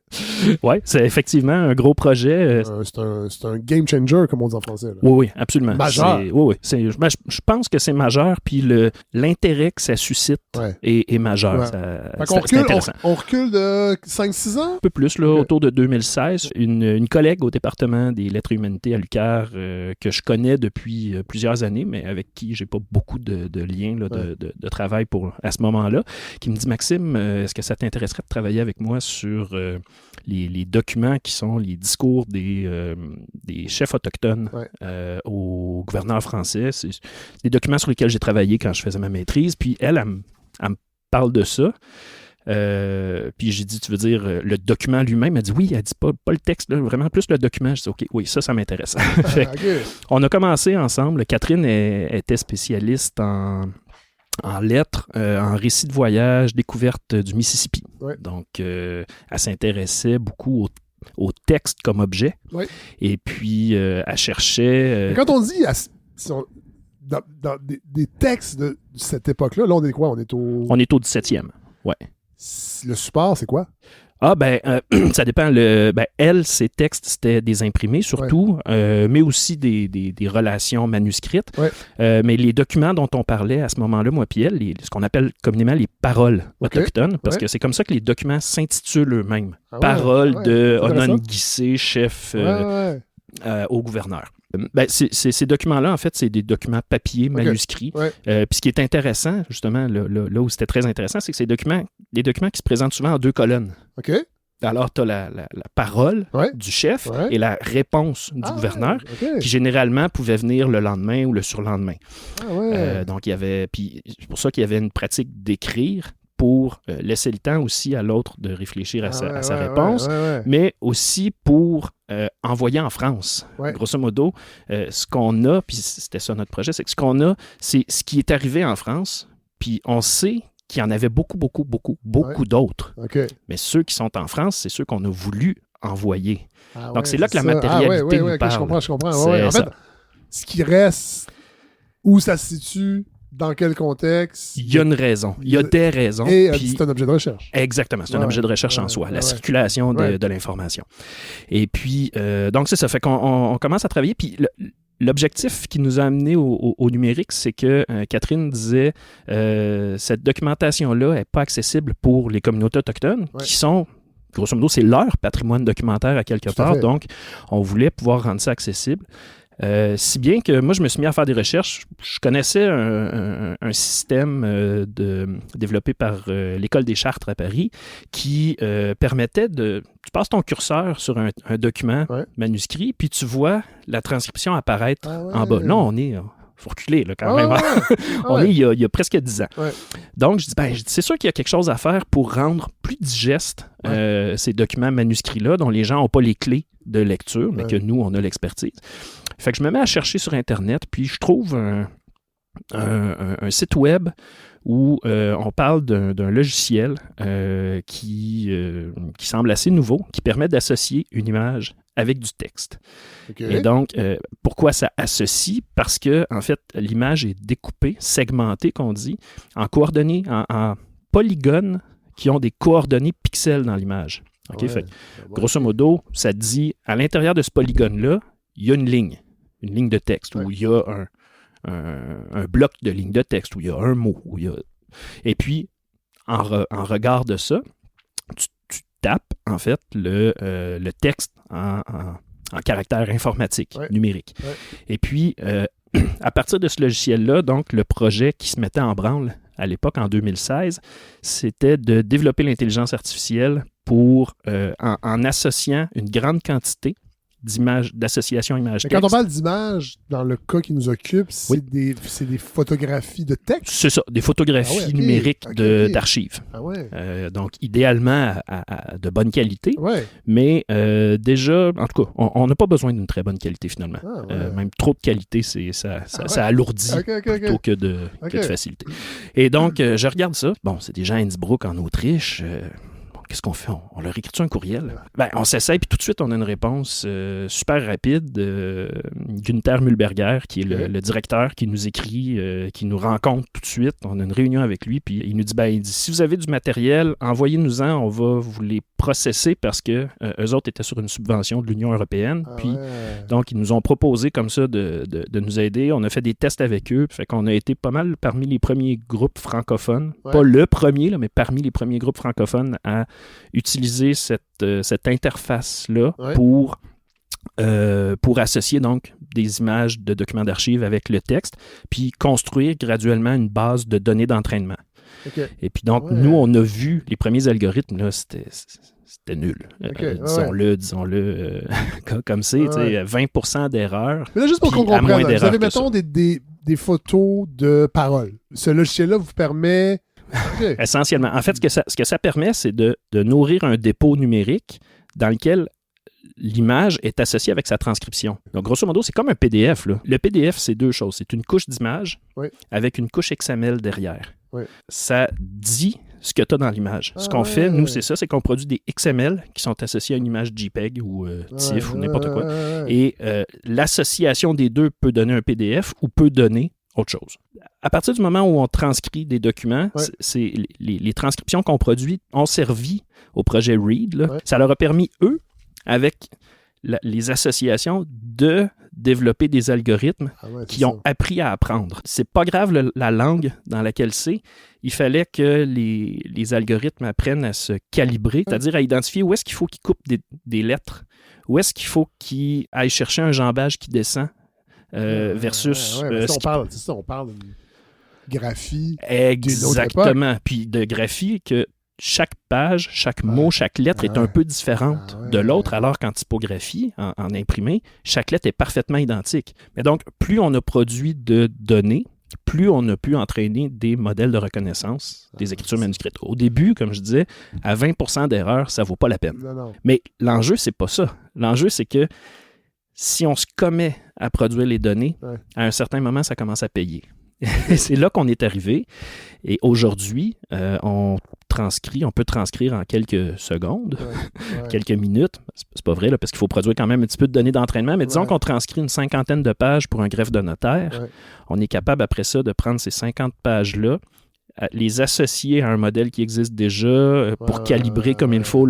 Oui, c'est effectivement un gros projet. C'est un game changer, comme on dit en français. Là. Oui, absolument. Majeur. Oui. Je pense que c'est majeur, puis l'intérêt que ça suscite est majeur. Ouais. C'est intéressant. On recule de 5-6 ans? Un peu plus, là, autour de 2016. Une collègue au département des lettres et humanités à l'UQAR que je connais depuis plusieurs années, mais avec qui j'ai pas beaucoup de liens là, de travail à ce moment-là, qui me dit « Maxime, est-ce que ça t'intéresserait de travailler avec moi sur les documents qui sont les discours des chefs autochtones au gouverneur français? C'est des documents sur lesquels j'ai travaillé quand je faisais ma maîtrise. » Puis elle me parle de ça. Puis j'ai dit, tu veux dire le document lui-même? Elle dit oui, elle dit pas le texte, là, vraiment plus le document. Je dis OK, oui, ça m'intéresse. On a commencé ensemble. Catherine était spécialiste en lettres, en récits de voyage, découverte du Mississippi. Ouais. Donc, elle s'intéressait beaucoup au texte comme objet. Ouais. Et puis, elle cherchait... Quand on dit... dans des textes de cette époque-là, là, on est quoi? On est au 17e, ouais. Le support, c'est quoi? Ah, ça dépend. Elle, ses textes, c'était des imprimés surtout, mais aussi des relations manuscrites. Ouais. Mais les documents dont on parlait à ce moment-là, moi puis elle, ce qu'on appelle communément les paroles autochtones, parce que c'est comme ça que les documents s'intitulent eux-mêmes. Paroles de Onon Guissé, chef au gouverneur. Ces documents-là, en fait, c'est des documents papier, manuscrits. Ouais. Puis ce qui est intéressant, justement, là où c'était très intéressant, c'est que c'est des documents qui se présentent souvent en 2 colonnes. OK. Alors, tu as la parole du chef et la réponse du gouverneur, qui généralement pouvait venir le lendemain ou le surlendemain. Donc, il y avait... Puis c'est pour ça qu'il y avait une pratique d'écrire pour laisser le temps aussi à l'autre de réfléchir à sa réponse, mais aussi pour envoyer en France. Grosso modo, ce qu'on a, puis c'était ça notre projet, c'est que ce qu'on a, c'est ce qui est arrivé en France, puis on sait qu'il y en avait beaucoup d'autres. Mais ceux qui sont en France, c'est ceux qu'on a voulu envoyer. Donc, c'est là que la matérialité nous parle. Je comprends. En fait, ce qui reste, où ça se situe, dans quel contexte? Il y a une raison. Il y a des raisons. Et puis, c'est un objet de recherche. Exactement. C'est un objet de recherche en soi. La circulation de l'information. Et puis, donc, c'est ça. Fait qu'on commence à travailler. Puis, l'objectif qui nous a amené au numérique, c'est que Catherine disait cette documentation-là n'est pas accessible pour les communautés autochtones qui sont... Grosso modo, c'est leur patrimoine documentaire à quelque part. Donc, on voulait pouvoir rendre ça accessible. Si bien que moi, je me suis mis à faire des recherches. Je connaissais un système développé par l'École des Chartres à Paris qui permettait de... Tu passes ton curseur sur un document manuscrit, puis tu vois la transcription apparaître en bas. Là, on est... faut reculer là, quand même. On est il y a presque 10 ans. Donc, je dis, c'est sûr qu'il y a quelque chose à faire pour rendre plus digeste ces documents manuscrits-là dont les gens n'ont pas les clés de lecture, mais que nous, on a l'expertise. Fait que je me mets à chercher sur Internet, puis je trouve un site web où on parle d'un logiciel qui semble assez nouveau, qui permet d'associer une image avec du texte. Et donc, pourquoi ça associe? Parce que, en fait, l'image est découpée, segmentée, qu'on dit, en coordonnées, en polygones qui ont des coordonnées pixels dans l'image. Fait, grosso modo, ça dit, à l'intérieur de ce polygone-là, il y a une ligne de texte, où il y a un bloc de ligne de texte, où il y a un mot. Et puis, en regard de ça, tu tapes, en fait, le texte en caractère informatique, numérique. Et puis, à partir de ce logiciel-là, donc, le projet qui se mettait en branle à l'époque, en 2016, c'était de développer l'intelligence artificielle pour, en associant une grande quantité d'images, d'association image-texte. Quand on parle d'images, dans le cas qui nous occupe, c'est des photographies de texte? C'est ça, des photographies numériques d'archives. Donc, idéalement, de bonne qualité, mais déjà, en tout cas, on n'a pas besoin d'une très bonne qualité, finalement. Même trop de qualité, ça alourdit plutôt que de facilité. Et donc, je regarde ça. Bon, c'est déjà à Innsbruck, en Autriche. qu'est-ce qu'on fait? On leur écrit un courriel? On s'essaye, puis tout de suite, on a une réponse super rapide. Gunther Mühlberger, qui est le directeur, qui nous écrit, qui nous rencontre tout de suite. On a une réunion avec lui, puis il nous dit, il dit, si vous avez du matériel, envoyez-nous-en, on va vous les processer parce que eux autres étaient sur une subvention de l'Union européenne. Donc, ils nous ont proposé comme ça de nous aider. On a fait des tests avec eux. Fait qu'on a été pas mal parmi les premiers groupes francophones. Pas le premier, là, mais parmi les premiers groupes francophones à utiliser cette interface-là pour associer donc des images de documents d'archives avec le texte, puis construire graduellement une base de données d'entraînement. Et puis donc, nous, on a vu les premiers algorithmes, là, c'était nul. Disons-le comme c'est, 20% d'erreurs. Mais là, juste pour qu'on comprenne, vous avez, mettons, des photos de paroles. Ce logiciel-là vous permet... Essentiellement. En fait, ce que ça permet, c'est de nourrir un dépôt numérique dans lequel l'image est associée avec sa transcription. Donc, grosso modo, c'est comme un PDF, là. Le PDF, c'est deux choses. C'est une couche d'image avec une couche XML derrière. Ça dit ce que tu as dans l'image. Ce qu'on fait, nous, c'est ça, c'est qu'on produit des XML qui sont associés à une image JPEG ou TIFF ou n'importe quoi. Et l'association des deux peut donner un PDF ou peut donner autre chose. À partir du moment où on transcrit des documents, c'est les transcriptions qu'on produit ont servi au projet READ. Là. Ça leur a permis, eux, avec les associations, de développer des algorithmes qui ont appris à apprendre. C'est pas grave la langue dans laquelle c'est. Il fallait que les algorithmes apprennent à se calibrer, c'est-à-dire à identifier où est-ce qu'il faut qu'ils coupent des lettres, où est-ce qu'il faut qu'ils aillent chercher un jambage qui descend versus... on parle de graphie. Exactement. Puis de graphie que chaque page, chaque mot, chaque lettre est un peu différente de l'autre, alors qu'en typographie, en imprimé, chaque lettre est parfaitement identique. Mais donc, plus on a produit de données, plus on a pu entraîner des modèles de reconnaissance des écritures manuscrites. Au début, comme je disais, à 20% d'erreurs, ça ne vaut pas la peine. Non. Mais l'enjeu, c'est pas ça. L'enjeu, c'est que si on se commet à produire les données, à un certain moment, ça commence à payer. C'est là qu'on est arrivé. Et aujourd'hui, on peut transcrire en quelques secondes, quelques minutes. C'est pas vrai, là, parce qu'il faut produire quand même un petit peu de données d'entraînement, mais disons qu'on transcrit une 50aine de pages pour un greffe de notaire. On est capable, après ça, de prendre ces 50 pages-là, les associer à un modèle qui existe déjà pour calibrer comme il faut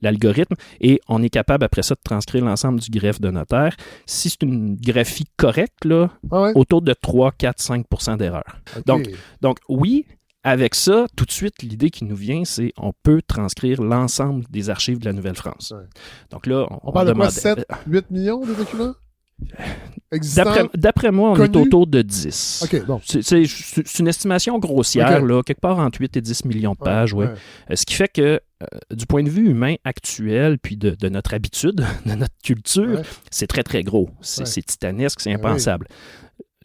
l'algorithme, et on est capable après ça de transcrire l'ensemble du greffe de notaire. Si c'est une graphie correcte, là, autour de 3, 4, 5% d'erreur. Donc oui, avec ça, tout de suite, l'idée qui nous vient, c'est on peut transcrire l'ensemble des archives de la Nouvelle-France. Donc là, on parle de quoi, 7, 8 millions de documents? D'après moi, on est autour de 10. OK, bon. C'est une estimation grossière, là, quelque part entre 8 et 10 millions de pages. Ce qui fait que, du point de vue humain actuel, puis de notre habitude, de notre culture, c'est très, très gros. C'est titanesque, c'est impensable.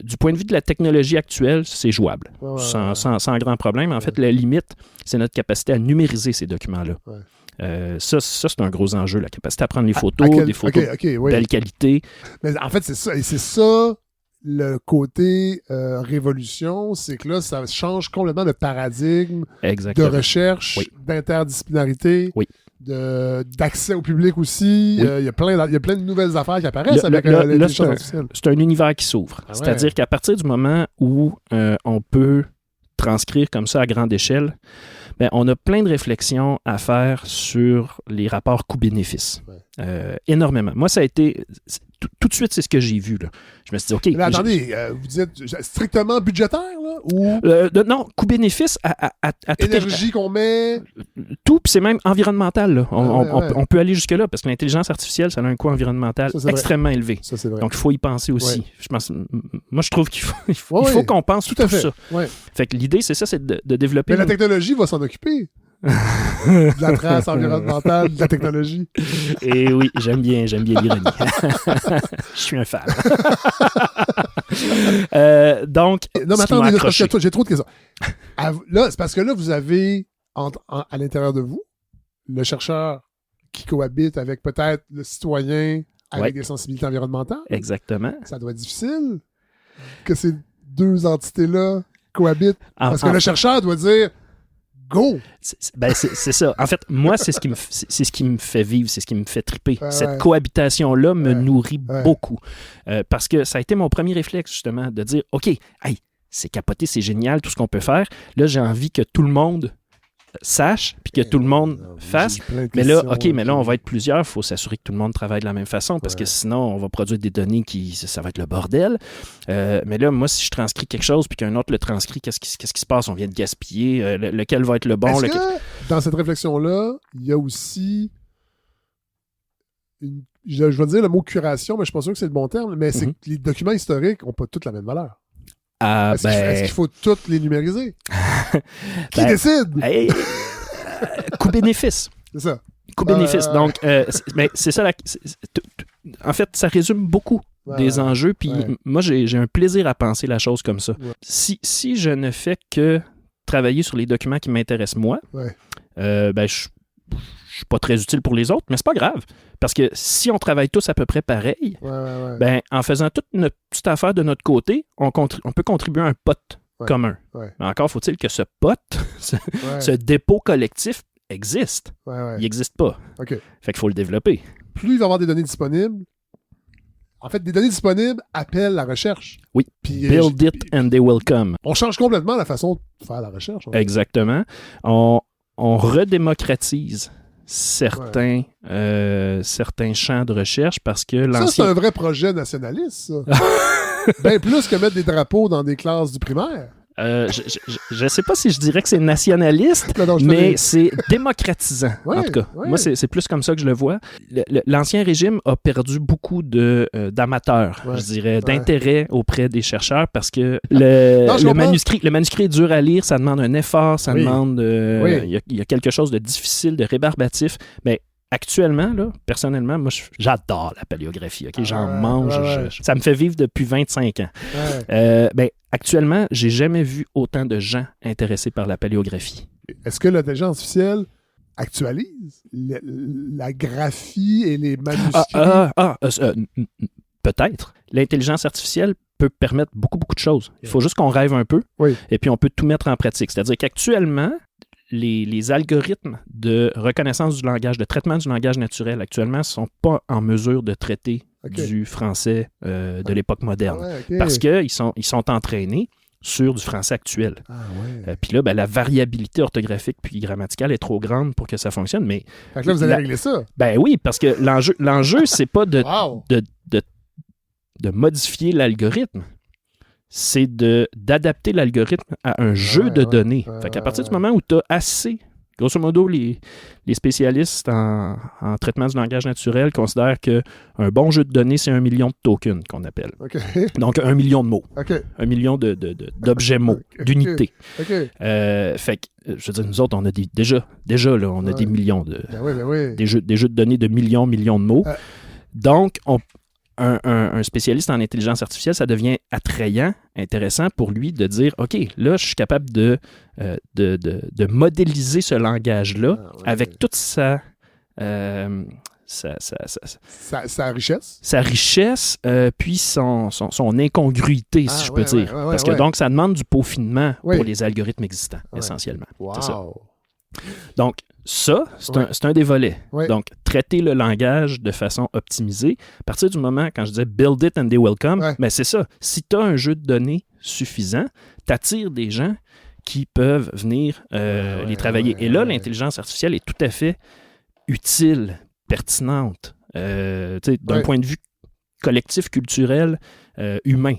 Du point de vue de la technologie actuelle, c'est jouable, sans grand problème. En fait, la limite, c'est notre capacité à numériser ces documents-là. Ça, c'est un gros enjeu, la capacité à prendre les photos, des photos de belle qualité. Mais en fait, c'est ça. Et c'est ça le côté révolution, c'est que là, ça change complètement de paradigme de recherche, d'interdisciplinarité, d'accès au public aussi. Il y a plein de nouvelles affaires qui apparaissent avec l'intelligence artificielle. C'est un univers qui s'ouvre. C'est-à-dire qu'à partir du moment où on peut transcrire comme ça à grande échelle, on a plein de réflexions à faire sur les rapports coût-bénéfice. Énormément. Moi, ça a été... Tout de suite, c'est ce que j'ai vu. Là. Je me suis dit, OK... Mais attendez, vous dites strictement budgétaire, là? Ou... non, coût-bénéfice à énergie qu'on met... Tout, puis c'est même environnemental. Là. On peut aller jusque-là, parce que l'intelligence artificielle, ça a un coût environnemental extrêmement élevé. Ça, c'est vrai. Donc, il faut y penser aussi. Moi, je trouve qu'il faut qu'on pense tout ça. Fait que l'idée, c'est ça, c'est de développer... Mais la technologie va s'en occuper. De la trace environnementale, de la technologie. Et oui, j'aime bien l'ironie. Je suis un fan. Donc, non, mais attendez, j'ai trop de questions. Là, c'est parce que là, vous avez à l'intérieur de vous le chercheur qui cohabite avec peut-être le citoyen avec des sensibilités environnementales. Exactement. Ça doit être difficile que ces deux entités-là cohabitent. Parce que le chercheur doit dire go! C'est ça. En fait, moi, c'est ce qui me fait vivre, c'est ce qui me fait triper. Cette ouais. cohabitation-là me nourrit Ouais. beaucoup. Parce que ça a été mon premier réflexe, justement, de dire, OK, hey, c'est capoté, c'est génial, tout ce qu'on peut faire. Là, j'ai envie que tout le monde sache, puis que tout le monde fasse. Mais là, OK, mais là, on va être plusieurs. Il faut s'assurer que tout le monde travaille de la même façon, parce que sinon, on va produire des données ça va être le bordel. Mais là, moi, si je transcris quelque chose, puis qu'un autre le transcrit, qu'est-ce qui se passe? On vient de gaspiller. Lequel va être le bon? Est-ce que, dans cette réflexion-là, il y a aussi... Je vais dire le mot curation, mais je suis pas sûr que c'est le bon terme, mais c'est que les documents historiques n'ont pas toutes la même valeur. Est-ce qu'il faut toutes les numériser? Qui décide? Coût-bénéfice. C'est ça. Coût-bénéfice. Donc, mais c'est ça. En fait, ça résume beaucoup des enjeux. Puis moi, j'ai un plaisir à penser la chose comme ça. Ouais. Si je ne fais que travailler sur les documents qui m'intéressent moi, je suis pas très utile pour les autres, mais c'est pas grave. Parce que si on travaille tous à peu près pareil, ben, en faisant toute notre petite affaire de notre côté, on peut contribuer à un pot commun. Ouais. Mais encore faut-il que ce pot, ce dépôt collectif existe. Il n'existe pas. Okay. Fait qu'il faut le développer. Plus il va y avoir des données disponibles, en fait, des données disponibles appellent la recherche. Oui. Puis, Build it and they will come. On change complètement la façon de faire la recherche. Exactement. On redémocratise certains champs de recherche parce que Ça, c'est un vrai projet nationaliste, ça. Bien plus que mettre des drapeaux dans des classes du primaire. Je ne sais pas si je dirais que c'est nationaliste, mais c'est démocratisant, en tout cas. Moi, c'est plus comme ça que je le vois. L'ancien régime a perdu beaucoup d'amateurs, je dirais, d'intérêt auprès des chercheurs parce que le manuscrit est dur à lire, ça demande un effort, ça demande... Il y a quelque chose de difficile, de rébarbatif, mais actuellement, là, personnellement, moi, j'adore la paléographie. Okay? J'en mange. Ça me fait vivre depuis 25 ans. Actuellement, j'ai jamais vu autant de gens intéressés par la paléographie. Est-ce que l'intelligence artificielle actualise la graphie et les manuscrits? Peut-être. L'intelligence artificielle peut permettre beaucoup de choses. Il faut juste qu'on rêve un peu et puis on peut tout mettre en pratique. C'est-à-dire qu'actuellement, les algorithmes de reconnaissance du langage, de traitement du langage naturel actuellement ne sont pas en mesure de traiter du français de l'époque moderne. Parce qu'ils sont entraînés sur du français actuel. Puis là, la variabilité orthographique puis grammaticale est trop grande pour que ça fonctionne. Mais fait que là, vous allez régler ça. Ben oui, parce que l'enjeu c'est pas de modifier l'algorithme. C'est d'adapter l'algorithme à un jeu de données. Fait qu'à partir du moment où tu as assez, grosso modo, les spécialistes en traitement du langage naturel considèrent qu'un bon jeu de données, c'est 1 million de tokens qu'on appelle. Donc, 1 million de mots. 1 million d'objets mots, d'unités. Fait que, je veux dire, nous autres, on a déjà là, on a des millions des jeux de données de millions de mots. Donc, un spécialiste en intelligence artificielle, ça devient attrayant, intéressant pour lui de dire, OK, là, je suis capable de modéliser ce langage-là avec toute sa richesse. Sa richesse, puis son incongruité, si je peux dire. Parce que donc, ça demande du peaufinement pour les algorithmes existants, essentiellement. C'est ça. Donc, ça, c'est un des volets. Donc, traiter le langage de façon optimisée. À partir du moment, quand je disais « build it and they will come », ben c'est ça. Si tu as un jeu de données suffisant, tu attires des gens qui peuvent venir les travailler. Et là, l'intelligence artificielle est tout à fait utile, pertinente, d'un point de vue collectif, culturel, humain.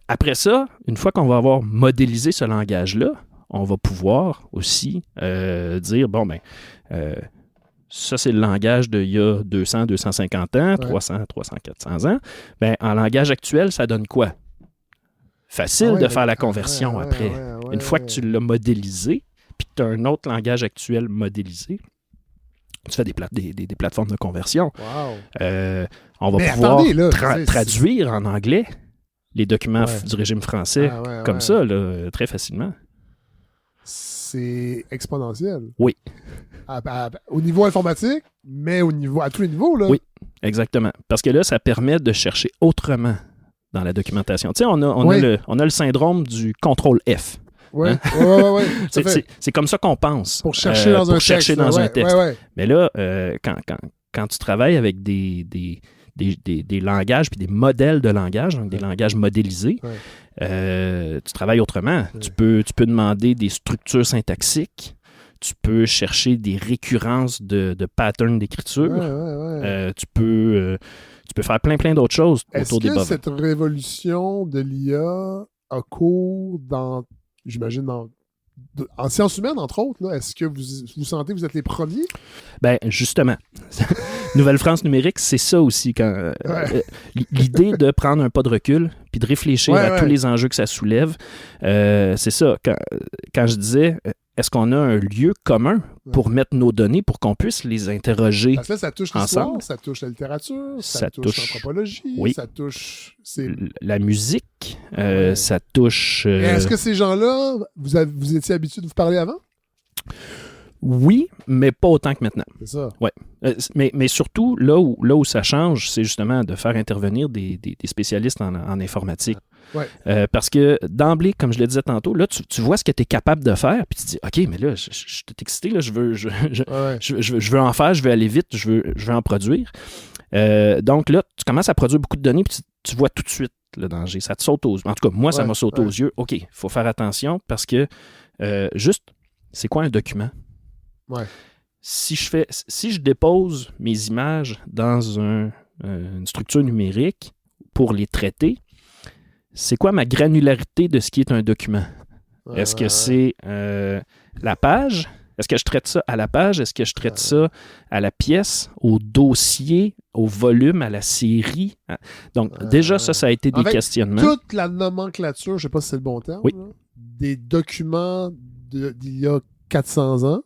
Après ça, une fois qu'on va avoir modélisé ce langage-là, on va pouvoir aussi dire, bon, ben, ça, c'est le langage d'il y a 200, 250 ans, 300, 400 ans. Ben, en langage actuel, ça donne quoi? Facile de faire la conversion après. Une fois que tu l'as modélisé, puis que tu as un autre langage actuel modélisé, tu fais des plateformes de conversion. On va pouvoir traduire en anglais les documents du régime français comme ça, là, très facilement. C'est exponentiel. Oui. Au niveau informatique, mais à tous les niveaux. Là. Oui, exactement. Parce que là, ça permet de chercher autrement dans la documentation. Tu sais, on a le syndrome du contrôle F. Ouais, hein? ouais. Tout à fait. C'est comme ça qu'on pense. Pour chercher dans un texte. Ouais. Mais là, quand tu travailles avec des langages puis des modèles de langage, donc des langages modélisés, tu travailles autrement. Tu peux demander des structures syntaxiques. Tu peux chercher des récurrences de patterns d'écriture. Tu peux faire plein d'autres choses autour des bovins. Est-ce que cette révolution de l'IA a cours j'imagine, en sciences humaines, entre autres? Là, est-ce que vous sentez que vous êtes les premiers? Ben justement. Nouvelle-France numérique, c'est ça aussi. L'idée de prendre un pas de recul puis de réfléchir à tous les enjeux que ça soulève, c'est ça. Quand je disais... Est-ce qu'on a un lieu commun pour mettre nos données pour qu'on puisse les interroger Parce que là, ça touche l'histoire, ça touche la littérature, ça touche l'anthropologie, ça touche... la musique, ça touche... Est-ce que ces gens-là, vous étiez habitués de vous parler avant? Oui, mais pas autant que maintenant. C'est ça. Ouais. Mais surtout, là où ça change, c'est justement de faire intervenir des spécialistes en informatique. Ouais. Parce que d'emblée, comme je le disais tantôt, là, tu vois ce que tu es capable de faire, puis tu te dis, OK, mais là, je suis excité, là, je veux en faire, je veux aller vite, je veux en produire. Donc là, tu commences à produire beaucoup de données, puis tu vois tout de suite le danger. Ça te saute aux yeux. En tout cas, moi, ça m'a sauté aux yeux. OK, il faut faire attention parce que juste, c'est quoi un document? Ouais. Si je dépose mes images dans une structure numérique pour les traiter, c'est quoi ma granularité de ce qui est un document? Est-ce que c'est la page? Est-ce que je traite ça à la page? Est-ce que je traite ça à la pièce, au dossier, au volume, à la série? Donc, déjà, ça a été des questionnements. Toute la nomenclature, je ne sais pas si c'est le bon terme, là, des documents d'il y a 400 ans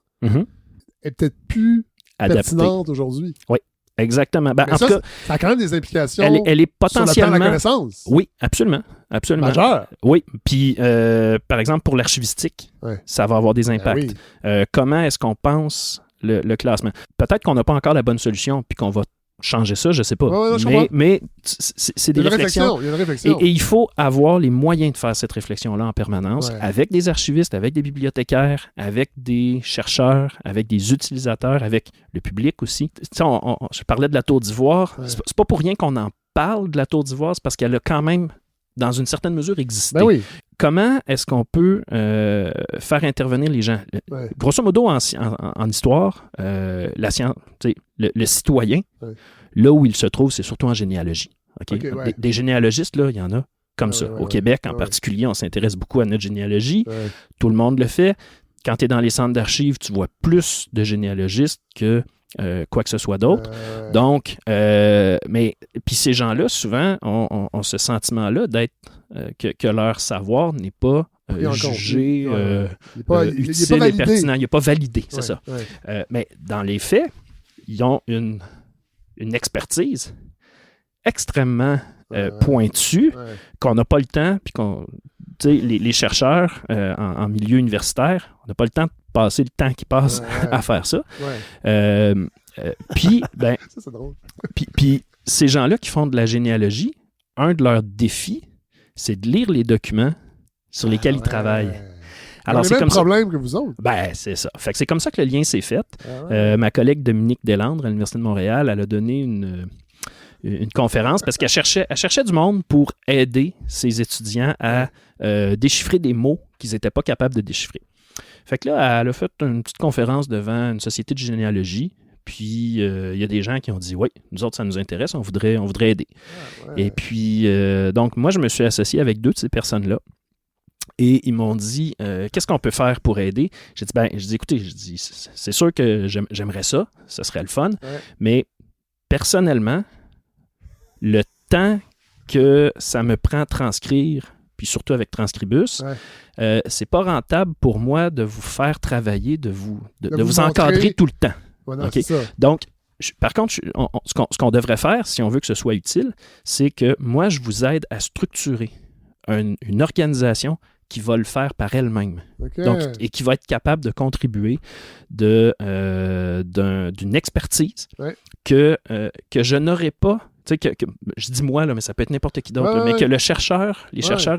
est peut-être plus pertinente aujourd'hui. Oui. Exactement. Ben, en tout cas, ça a quand même des implications elle est potentiellement... sur le plan de la connaissance. Oui, absolument. Majeur. Oui. Puis, par exemple, pour l'archivistique, ça va avoir des impacts. Comment est-ce qu'on pense le classement? Peut-être qu'on n'a pas encore la bonne solution puis qu'on va changer ça, je ne sais pas. Mais c'est des réflexions. Il y a une réflexion. Et il faut avoir les moyens de faire cette réflection-là en permanence avec des archivistes, avec des bibliothécaires, avec des chercheurs, avec des utilisateurs, avec le public aussi. Je parlais de la Tour d'Ivoire. C'est pas pour rien qu'on en parle de la Tour d'Ivoire, c'est parce qu'elle a quand même, dans une certaine mesure, existé. Ben oui. Comment est-ce qu'on peut faire intervenir les gens? Grosso modo, en histoire, la science, le citoyen, là où il se trouve, c'est surtout en généalogie. Okay? Des généalogistes, là, il y en a comme ça. Au Québec, en particulier, on s'intéresse beaucoup à notre généalogie. Tout le monde le fait. Quand tu es dans les centres d'archives, tu vois plus de généalogistes que quoi que ce soit d'autre. Donc, puis ces gens-là, souvent, ont ce sentiment-là d'être que leur savoir n'est pas jugé utile et pertinent. Il n'est pas validé, c'est ça. Mais dans les faits, ils ont une expertise extrêmement pointue qu'on n'a pas le temps, puis les chercheurs en milieu universitaire, on n'a pas le temps de passer le temps qu'ils passent à faire ça. Puis, ça, c'est drôle. puis ces gens-là qui font de la généalogie, un de leurs défis, c'est de lire les documents sur lesquels ils travaillent. Alors, c'est le même problème que vous autres. Ben, c'est ça. Fait que c'est comme ça que le lien s'est fait. Ma collègue Dominique Deslandres à l'Université de Montréal, elle a donné une conférence parce qu'elle cherchait du monde pour aider ses étudiants à déchiffrer des mots qu'ils n'étaient pas capables de déchiffrer. Fait que là, elle a fait une petite conférence devant une société de généalogie. Puis, il y a des gens qui ont dit « Oui, nous autres, ça nous intéresse, on voudrait aider. » Et puis, donc, moi, je me suis associé avec 2 de ces personnes-là. Et ils m'ont dit « Qu'est-ce qu'on peut faire pour aider? » J'ai dit « Écoutez, c'est sûr que j'aimerais ça, ce serait le fun. Mais personnellement, le temps que ça me prend transcrire, puis surtout avec Transcribus, c'est pas rentable pour moi de vous faire travailler, de vous encadrer tout le temps. Okay? Donc, par contre, ce qu'on devrait faire, si on veut que ce soit utile, c'est que moi, je vous aide à structurer une organisation qui va le faire par elle-même. Donc, et qui va être capable de contribuer d'une expertise que je n'aurais pas. Tu sais, je dis moi, là, mais ça peut être n'importe qui d'autre, mais que les chercheurs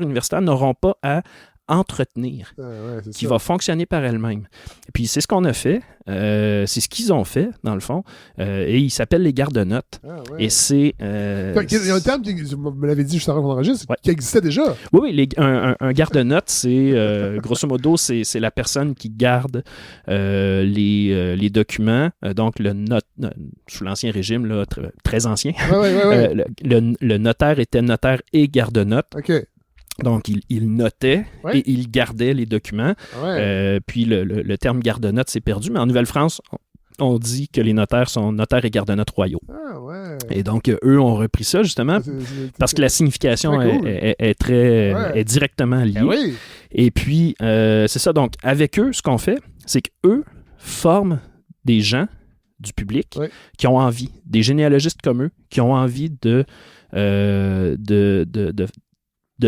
universitaires n'auront pas à entretenir, c'est qui ça. va fonctionner par elle-même. Et puis, c'est ce qu'on a fait. C'est ce qu'ils ont fait, dans le fond. Et ils s'appellent les garde-notes. Ah, ouais. Et c'est... Il y a un terme, vous me l'avez dit juste avant qu'on enregistre, Ouais. qui existait déjà. Oui, un garde-notes, c'est grosso modo, c'est la personne qui garde les documents. Donc, sous l'Ancien Régime, là, très ancien, Ouais. le notaire était notaire et garde-notes. OK. Donc, il notait Ouais. et il gardait les documents. Ouais. Puis, le terme garde-notes s'est perdu. Mais en Nouvelle-France, on dit que les notaires sont notaires et garde-notes royaux. Ah, ouais. Et donc, eux ont repris ça, justement, parce que la signification très cool. est directement liée. Eh oui. Et puis, c'est ça. Donc, avec eux, ce qu'on fait, c'est qu'eux forment des gens du public Ouais. qui ont envie, des généalogistes comme eux, qui ont envie de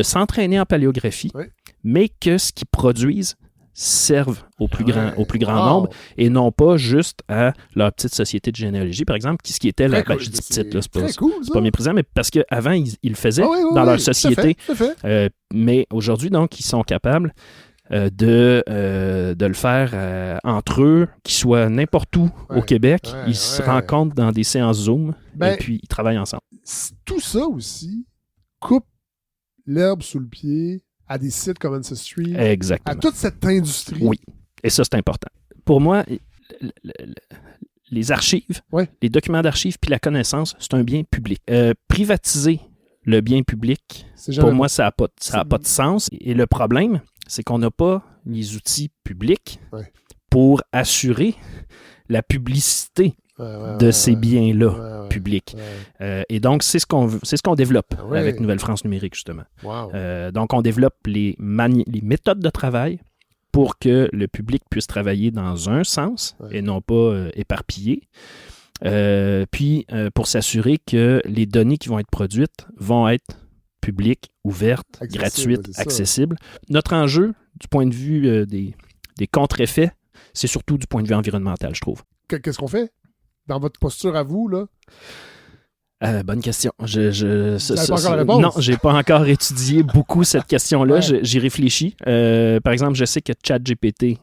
s'entraîner en paléographie, Ouais. mais que ce qu'ils produisent serve au plus grand Wow. nombre et non pas juste à leur petite société de généalogie, par exemple, ce qui était Très la... cool. je dis petite, là, c'est très cool, ça. pas méprisant, mais parce qu'avant, ils le faisaient Ah oui, dans leur tout à société. fait, tout à fait. Mais aujourd'hui, donc, ils sont capables de le faire entre eux, qu'ils soient n'importe où au Ouais, Québec. ouais, Ils se ouais. rencontrent dans des séances Zoom Ben, et puis ils travaillent ensemble. tout ça aussi coupe l'herbe sous le pied à des sites comme Ancestry, à Exactement. toute cette industrie. Oui. Et ça, c'est important. Pour moi, les archives, Ouais. les documents d'archives puis la connaissance, c'est un bien public. Privatiser le bien public, C'est jamais pour moi, ça n'a pas C'est- de sens. Et le problème, c'est qu'on n'a pas les outils publics Ouais. pour assurer la publicité de ces biens-là publics. Et donc, c'est ce qu'on développe Ah ouais. avec Nouvelle-France numérique, justement. Wow. Donc, on développe les méthodes de travail pour que le public puisse travailler dans un sens Ouais. et non pas éparpillé. Puis, pour s'assurer que les données qui vont être produites vont être publiques, ouvertes, Accessible, gratuites, c'est ça. accessibles. Notre enjeu, du point de vue des contre-effets, c'est surtout du point de vue environnemental, je trouve. Qu'est-ce qu'on fait? Dans votre posture à vous, là? Bonne question. Vous n'avez pas encore la réponse? Non, j'ai pas encore étudié beaucoup cette question-là. Ouais. J'y réfléchis. Par exemple, je sais que ChatGPT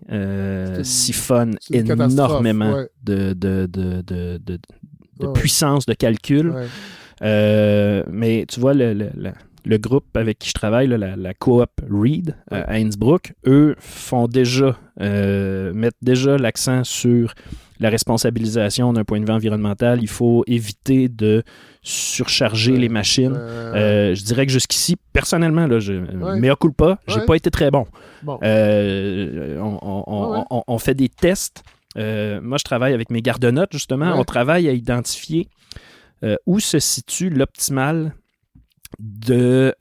siphonne c'est une catastrophe, énormément ouais. de Ouais. puissance de calcul. Ouais. Mais tu vois, le groupe avec qui je travaille, là, la coop Read à Innsbruck, eux mettent déjà l'accent sur la responsabilisation d'un point de vue environnemental. Il faut éviter de surcharger les machines. Je dirais que jusqu'ici, personnellement, là, mea culpa, j'ai pas été très bon. Bon. On fait des tests. Moi, je travaille avec mes garde-notes, justement. Ouais. On travaille à identifier où se situe l'optimal de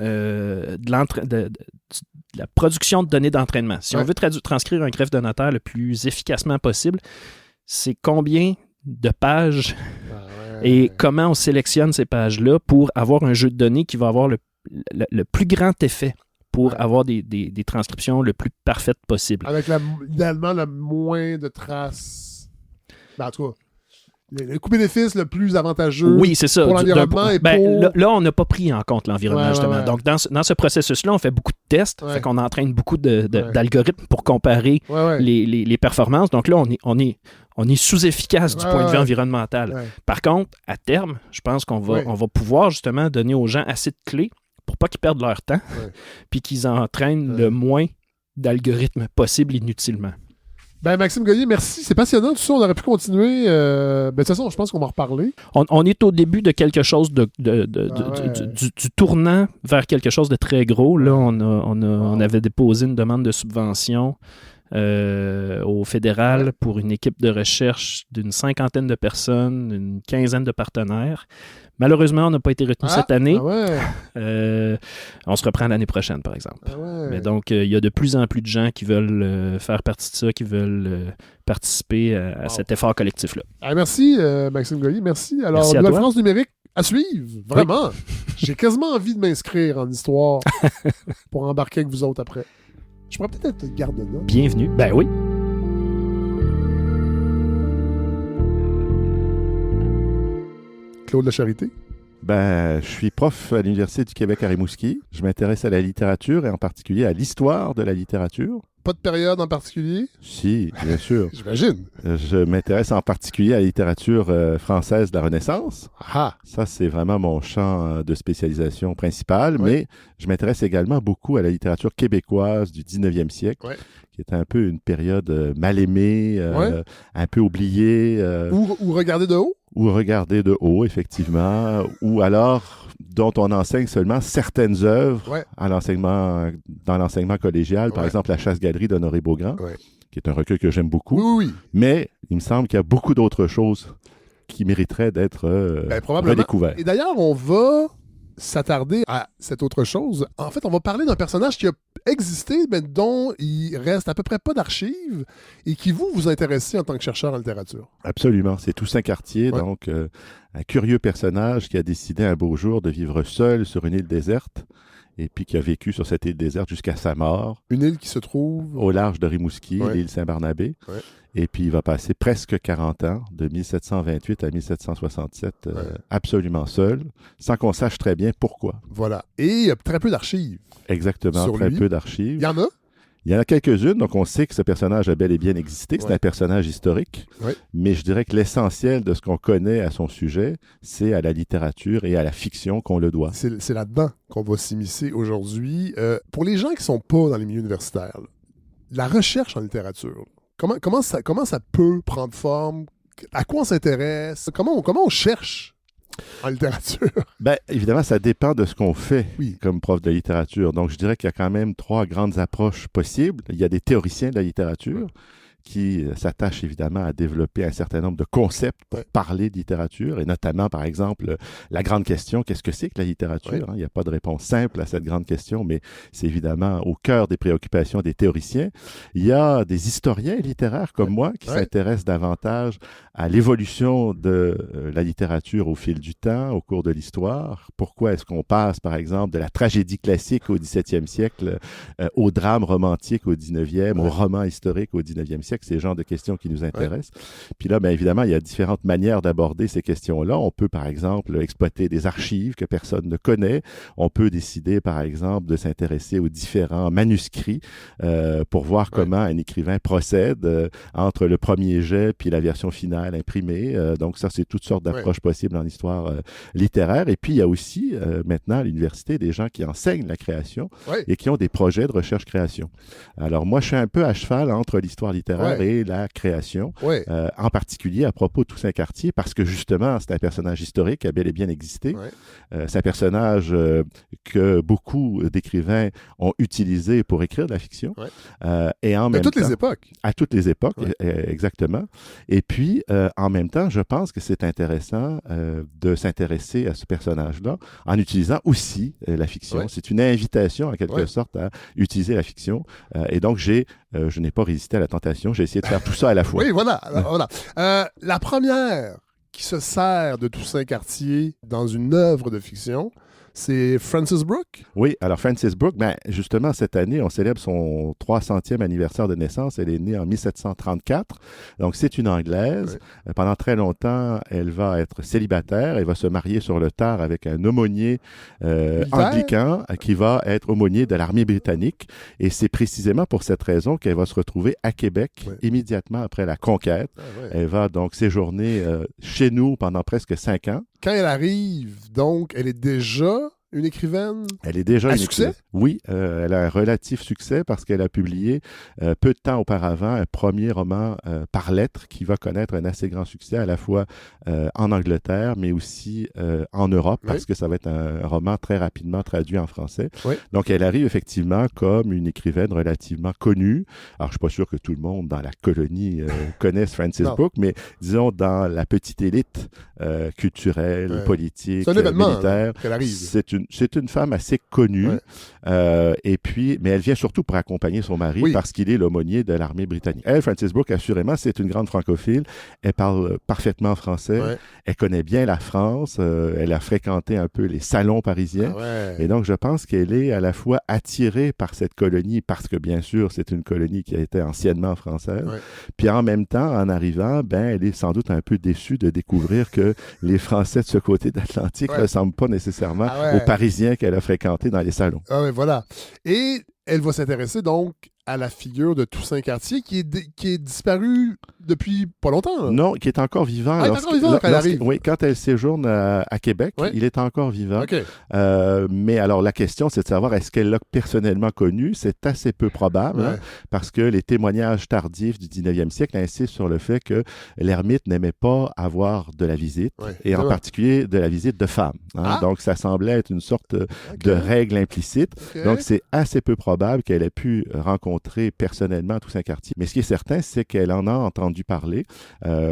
la production de données d'entraînement. Si on veut transcrire un greffe de notaire le plus efficacement possible, c'est combien de pages et comment on sélectionne ces pages-là pour avoir un jeu de données qui va avoir le plus grand effet pour avoir des transcriptions le plus parfaites possible. Avec idéalement le moins de traces. En tout cas, le coût-bénéfice le plus avantageux oui, c'est ça. pour l'environnement et pour... Là, on n'a pas pris en compte l'environnement, justement. Ouais. Donc, dans ce processus-là, on fait beaucoup de tests. Ouais. Fait qu'on entraîne beaucoup d'algorithmes pour comparer les performances. Donc là, on est sous-efficace du point de vue environnemental. Ouais. Par contre, à terme, je pense qu'on va pouvoir justement donner aux gens assez de clés pour pas qu'ils perdent leur temps puis qu'ils entraînent le moins d'algorithmes possible inutilement. Ben, Maxime Goyer, merci. C'est passionnant. Tout ça, on aurait pu continuer. De toute façon, je pense qu'on va en reparler. On est au début de quelque chose du tournant vers quelque chose de très gros. Là, on avait déposé une demande de subvention au fédéral pour une équipe de recherche d'une 50aine de personnes, une 15aine de partenaires. Malheureusement, on n'a pas été retenu cette année. On se reprend l'année prochaine, par exemple. Mais donc, il y a de plus en plus de gens qui veulent faire partie de ça, qui veulent participer à cet effort collectif-là. Merci, Maxime Goyer. Merci. Alors, Nouvelle-France numérique, à suivre. Vraiment. J'ai quasiment envie de m'inscrire en histoire pour embarquer avec vous autres après. Je pourrais peut-être être garde-note. Bienvenue. Ben oui. Claude Lacharité, Je suis prof à l'Université du Québec à Rimouski. Je m'intéresse à la littérature et en particulier à l'histoire de la littérature. Pas de période en particulier? Si, bien sûr. J'imagine. Je m'intéresse en particulier à la littérature française de la Renaissance. Ah! Ça, c'est vraiment mon champ de spécialisation principal, Ouais. mais je m'intéresse également beaucoup à la littérature québécoise du 19e siècle, Ouais. qui est un peu une période mal aimée, Ouais. un peu oubliée. Ou regarder de haut? Ou regarder de haut, effectivement, ou alors dont on enseigne seulement certaines œuvres Ouais. dans l'enseignement collégial, par Ouais. exemple La Chasse-Galerie d'Honoré Beaugrand, Ouais. qui est un recueil que j'aime beaucoup, Oui. mais il me semble qu'il y a beaucoup d'autres choses qui mériteraient d'être Probablement. redécouvertes. Et d'ailleurs, on va s'attarder à cette autre chose. En fait, on va parler d'un personnage qui a existé, mais dont il reste à peu près pas d'archives et qui vous intéressez en tant que chercheur en littérature. Absolument, c'est Toussaint Cartier, Ouais. donc un curieux personnage qui a décidé un beau jour de vivre seul sur une île déserte et puis qui a vécu sur cette île déserte jusqu'à sa mort, Une île qui se trouve... au large de Rimouski, Ouais. l'île Saint-Barnabé. Ouais. Et puis, il va passer presque 40 ans, de 1728 à 1767, Ouais. absolument seul, sans qu'on sache très bien pourquoi. Voilà. Et il y a très peu d'archives. Exactement, Sur très lui. peu Il d'archives. y en a? Il y en a quelques-unes, donc on sait que ce personnage a bel et bien existé. C'est Ouais. un personnage historique. Ouais. Mais je dirais que l'essentiel de ce qu'on connaît à son sujet, c'est à la littérature et à la fiction qu'on le doit. C'est là-dedans qu'on va s'immiscer aujourd'hui. Pour les gens qui sont pas dans les milieux universitaires, là, la recherche en littérature, comment ça peut prendre forme? À quoi on s'intéresse? Comment on cherche en littérature? Évidemment, ça dépend de ce qu'on fait Oui. comme prof de littérature. Donc, je dirais qu'il y a quand même 3 grandes approches possibles. Il y a des théoriciens de la littérature qui s'attachent évidemment à développer un certain nombre de concepts pour Ouais. parler de littérature, et notamment, par exemple, la grande question, qu'est-ce que c'est que la littérature? Ouais. Hein? Il n'y a pas de réponse simple à cette grande question, mais c'est évidemment au cœur des préoccupations des théoriciens. Il y a des historiens littéraires comme moi qui Ouais. s'intéressent davantage à l'évolution de la littérature au fil du temps, au cours de l'histoire. Pourquoi est-ce qu'on passe, par exemple, de la tragédie classique au XVIIe siècle au drame romantique au XIXe, au roman historique au XIXe siècle? C'est le genre de questions qui nous intéressent. Puis là, évidemment, il y a différentes manières d'aborder ces questions-là. On peut, par exemple, exploiter des archives que personne ne connaît. On peut décider, par exemple, de s'intéresser aux différents manuscrits pour voir comment un écrivain procède entre le premier jet puis la version finale imprimée. Donc ça, c'est toutes sortes d'approches possibles en histoire littéraire. Et puis, il y a aussi maintenant à l'université des gens qui enseignent la création et qui ont des projets de recherche-création. Alors moi, je suis un peu à cheval entre l'histoire littéraire et la création, en particulier à propos de Toussaint Cartier, parce que justement, c'est un personnage historique qui a bel et bien existé. C'est un personnage que beaucoup d'écrivains ont utilisé pour écrire de la fiction. Et en même temps, à toutes les époques. À toutes les époques, exactement. Et puis, en même temps, je pense que c'est intéressant de s'intéresser à ce personnage-là en utilisant aussi la fiction. C'est une invitation, en quelque sorte, à utiliser la fiction. Et donc, je n'ai pas résisté à la tentation. J'ai essayé de faire tout ça à la fois. Oui, voilà. Alors, voilà. La première qui se sert de Toussaint Cartier dans une œuvre de fiction, c'est Frances Brooke. Oui, alors Frances Brooke, justement, cette année, on célèbre son 300e anniversaire de naissance. Elle est née en 1734. Donc, c'est une Anglaise. Pendant très longtemps, elle va être célibataire. Elle va se marier sur le tard avec un aumônier anglican qui va être aumônier de l'armée britannique. Et c'est précisément pour cette raison qu'elle va se retrouver à Québec immédiatement après la conquête. Elle va donc séjourner chez nous pendant presque 5 ans. Quand elle arrive, donc, elle est déjà une écrivaine? Elle est déjà à succès? Écrivaine. Oui, elle a un relatif succès parce qu'elle a publié peu de temps auparavant un premier roman par lettres qui va connaître un assez grand succès à la fois en Angleterre, mais aussi en Europe parce que ça va être un roman très rapidement traduit en français. Donc, elle arrive effectivement comme une écrivaine relativement connue. Alors, je suis pas sûr que tout le monde dans la colonie connaisse Frances Brooke, mais disons dans la petite élite culturelle, politique, c'est un événement, militaire, qu'elle arrive. C'est c'est une femme assez connue. Et puis, mais elle vient surtout pour accompagner son mari parce qu'il est l'aumônier de l'armée britannique. Elle, Frances Brooke, assurément, c'est une grande francophile. Elle parle parfaitement français. Elle connaît bien la France. Elle a fréquenté un peu les salons parisiens. Et donc, je pense qu'elle est à la fois attirée par cette colonie parce que, bien sûr, c'est une colonie qui a été anciennement française. Puis en même temps, en arrivant, elle est sans doute un peu déçue de découvrir que les Français de ce côté de l'Atlantique ne ressemblent pas nécessairement aux Parisiens qu'elle a fréquentés dans les salons. Voilà. Et elle va s'intéresser donc à la figure de Toussaint Cartier qui est disparu depuis pas longtemps. Là. Non, qui est encore vivant. Il est encore vivant quand elle arrive. Oui, quand elle séjourne à Québec, il est encore vivant. Okay. Mais alors, la question, c'est de savoir est-ce qu'elle l'a personnellement connu? C'est assez peu probable, parce que les témoignages tardifs du 19e siècle insistent sur le fait que l'ermite n'aimait pas avoir de la visite, et en particulier de la visite de femmes. Donc, ça semblait être une sorte de règle implicite. Donc, c'est assez peu probable qu'elle ait pu rencontrer personnellement Toussaint Cartier. Mais ce qui est certain, c'est qu'elle en a entendu parler.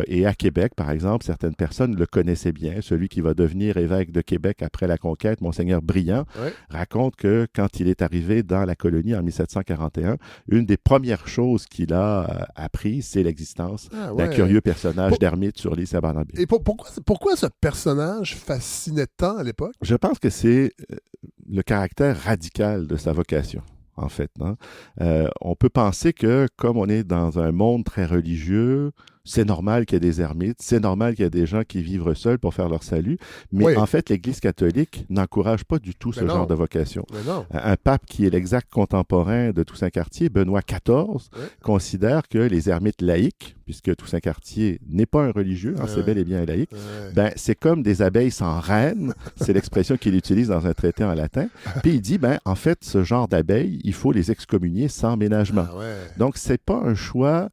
Et à Québec, par exemple, certaines personnes le connaissaient bien. Celui qui va devenir évêque de Québec après la conquête, Monseigneur Briand, raconte que quand il est arrivé dans la colonie en 1741, une des premières choses qu'il a appris, c'est l'existence d'un curieux personnage d'ermite sur l'île Saint-Barnabé. Et pourquoi ce personnage fascinait tant à l'époque? Je pense que c'est le caractère radical de sa vocation. En fait, on peut penser que comme on est dans un monde très religieux, c'est normal qu'il y ait des ermites, c'est normal qu'il y ait des gens qui vivent seuls pour faire leur salut, mais en fait, l'Église catholique n'encourage pas du tout ce genre de vocation. Un pape qui est l'exact contemporain de Toussaint Cartier, Benoît XIV, considère que les ermites laïcs, puisque Toussaint Cartier n'est pas un religieux, c'est bel et bien un laïc, c'est comme des abeilles sans reine, c'est l'expression qu'il utilise dans un traité en latin, puis il dit, en fait, ce genre d'abeilles, il faut les excommunier sans ménagement. Donc, c'est pas un choix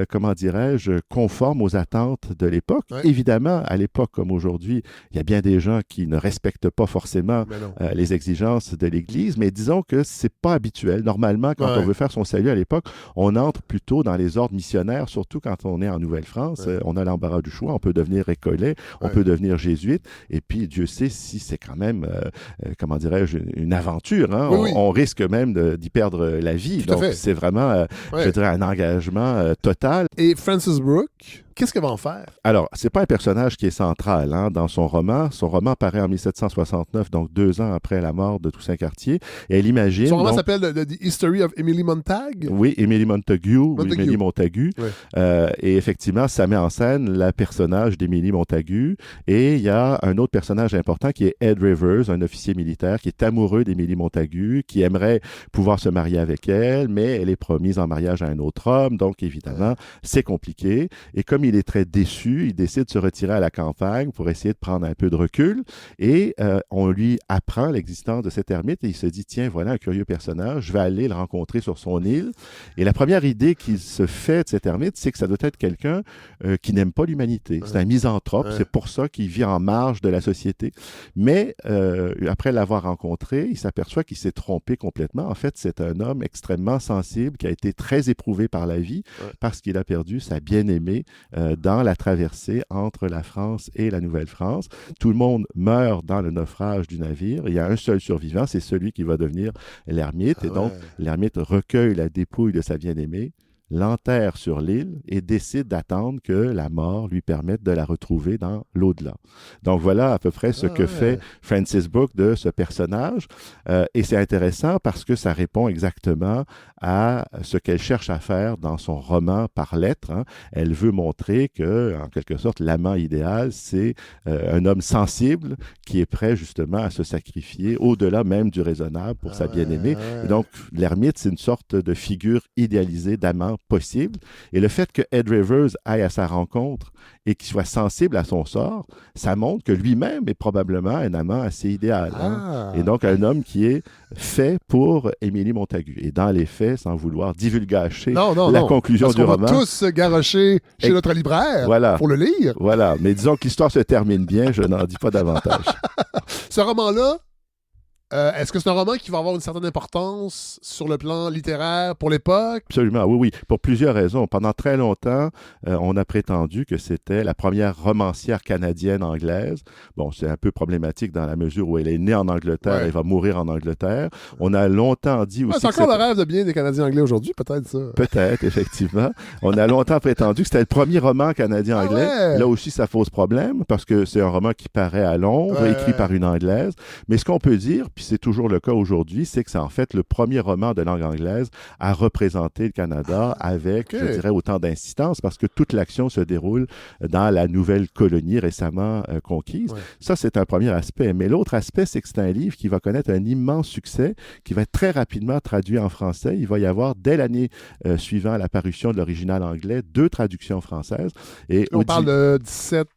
comment dirais-je, conforme aux attentes de l'époque. Évidemment, à l'époque comme aujourd'hui, il y a bien des gens qui ne respectent pas forcément les exigences de l'Église, mais disons que c'est pas habituel. Normalement, quand on veut faire son salut à l'époque, on entre plutôt dans les ordres missionnaires, surtout quand on est en Nouvelle-France. On a l'embarras du choix. On peut devenir récollet, on peut devenir jésuite, et puis Dieu sait si c'est quand même, comment dirais-je, une aventure. On risque même d'y perdre la vie. Donc, c'est vraiment, je dirais, un engagement total. Et Frances Brooke, qu'est-ce qu'elle va en faire? Alors, c'est pas un personnage qui est central dans son roman. Son roman paraît en 1769, donc 2 ans après la mort de Toussaint Cartier. Et elle imagine... Son roman s'appelle The History of Emily Montague? Oui, Emily Montagu. Émilie Montagu. Et effectivement, ça met en scène le personnage d'Émilie Montagu. Et il y a un autre personnage important qui est Ed Rivers, un officier militaire qui est amoureux d'Émilie Montagu, qui aimerait pouvoir se marier avec elle, mais elle est promise en mariage à un autre homme. Donc, évidemment, c'est compliqué. Et comme il est très déçu, il décide de se retirer à la campagne pour essayer de prendre un peu de recul. Et on lui apprend l'existence de cet ermite et il se dit, tiens, voilà un curieux personnage, je vais aller le rencontrer sur son île. Et la première idée qu'il se fait de cet ermite, c'est que ça doit être quelqu'un qui n'aime pas l'humanité. C'est un misanthrope, c'est pour ça qu'il vit en marge de la société. Mais après l'avoir rencontré, il s'aperçoit qu'il s'est trompé complètement. En fait, c'est un homme extrêmement sensible qui a été très éprouvé par la vie parce qu'il a perdu sa bien-aimée dans la traversée entre la France et la Nouvelle-France. Tout le monde meurt dans le naufrage du navire. Il y a un seul survivant, c'est celui qui va devenir l'ermite. Et donc, l'ermite recueille la dépouille de sa bien-aimée, l'enterre sur l'île et décide d'attendre que la mort lui permette de la retrouver dans l'au-delà. Donc voilà à peu près ce que fait Frances Brooke de ce personnage. Et c'est intéressant parce que ça répond exactement à ce qu'elle cherche à faire dans son roman par lettres. Elle veut montrer que, en quelque sorte, l'amant idéal, c'est un homme sensible qui est prêt justement à se sacrifier au-delà même du raisonnable pour sa bien-aimée. Et donc, l'ermite, c'est une sorte de figure idéalisée d'amant possible. Et le fait que Ed Rivers aille à sa rencontre et qu'il soit sensible à son sort, ça montre que lui-même est probablement un amant assez idéal. Et donc, un homme qui est fait pour Émilie Montagu. Et dans les faits, sans vouloir divulgacher la conclusion du roman... Parce qu'on va tous se garrocher chez notre libraire pour le lire. Voilà, mais disons que l'histoire se termine bien, je n'en dis pas davantage. Ce roman-là, Est-ce que c'est un roman qui va avoir une certaine importance sur le plan littéraire pour l'époque? Absolument, oui. Pour plusieurs raisons. Pendant très longtemps, on a prétendu que c'était la première romancière canadienne-anglaise. Bon, c'est un peu problématique dans la mesure où elle est née en Angleterre, elle va mourir en Angleterre. On a longtemps dit aussi... c'est encore le rêve de bien des Canadiens anglais aujourd'hui, peut-être ça. Peut-être, effectivement. On a longtemps prétendu que c'était le premier roman canadien-anglais. Là aussi, ça pose problème parce que c'est un roman qui paraît à Londres, écrit par une Anglaise. Mais ce qu'on peut dire, puis c'est toujours le cas aujourd'hui, c'est que c'est en fait le premier roman de langue anglaise à représenter le Canada avec, je dirais, autant d'insistance parce que toute l'action se déroule dans la nouvelle colonie récemment conquise. Ça, c'est un premier aspect. Mais l'autre aspect, c'est que c'est un livre qui va connaître un immense succès, qui va être très rapidement traduit en français. Il va y avoir, dès l'année suivant la parution de l'original anglais, 2 traductions françaises. Et on parle de 17...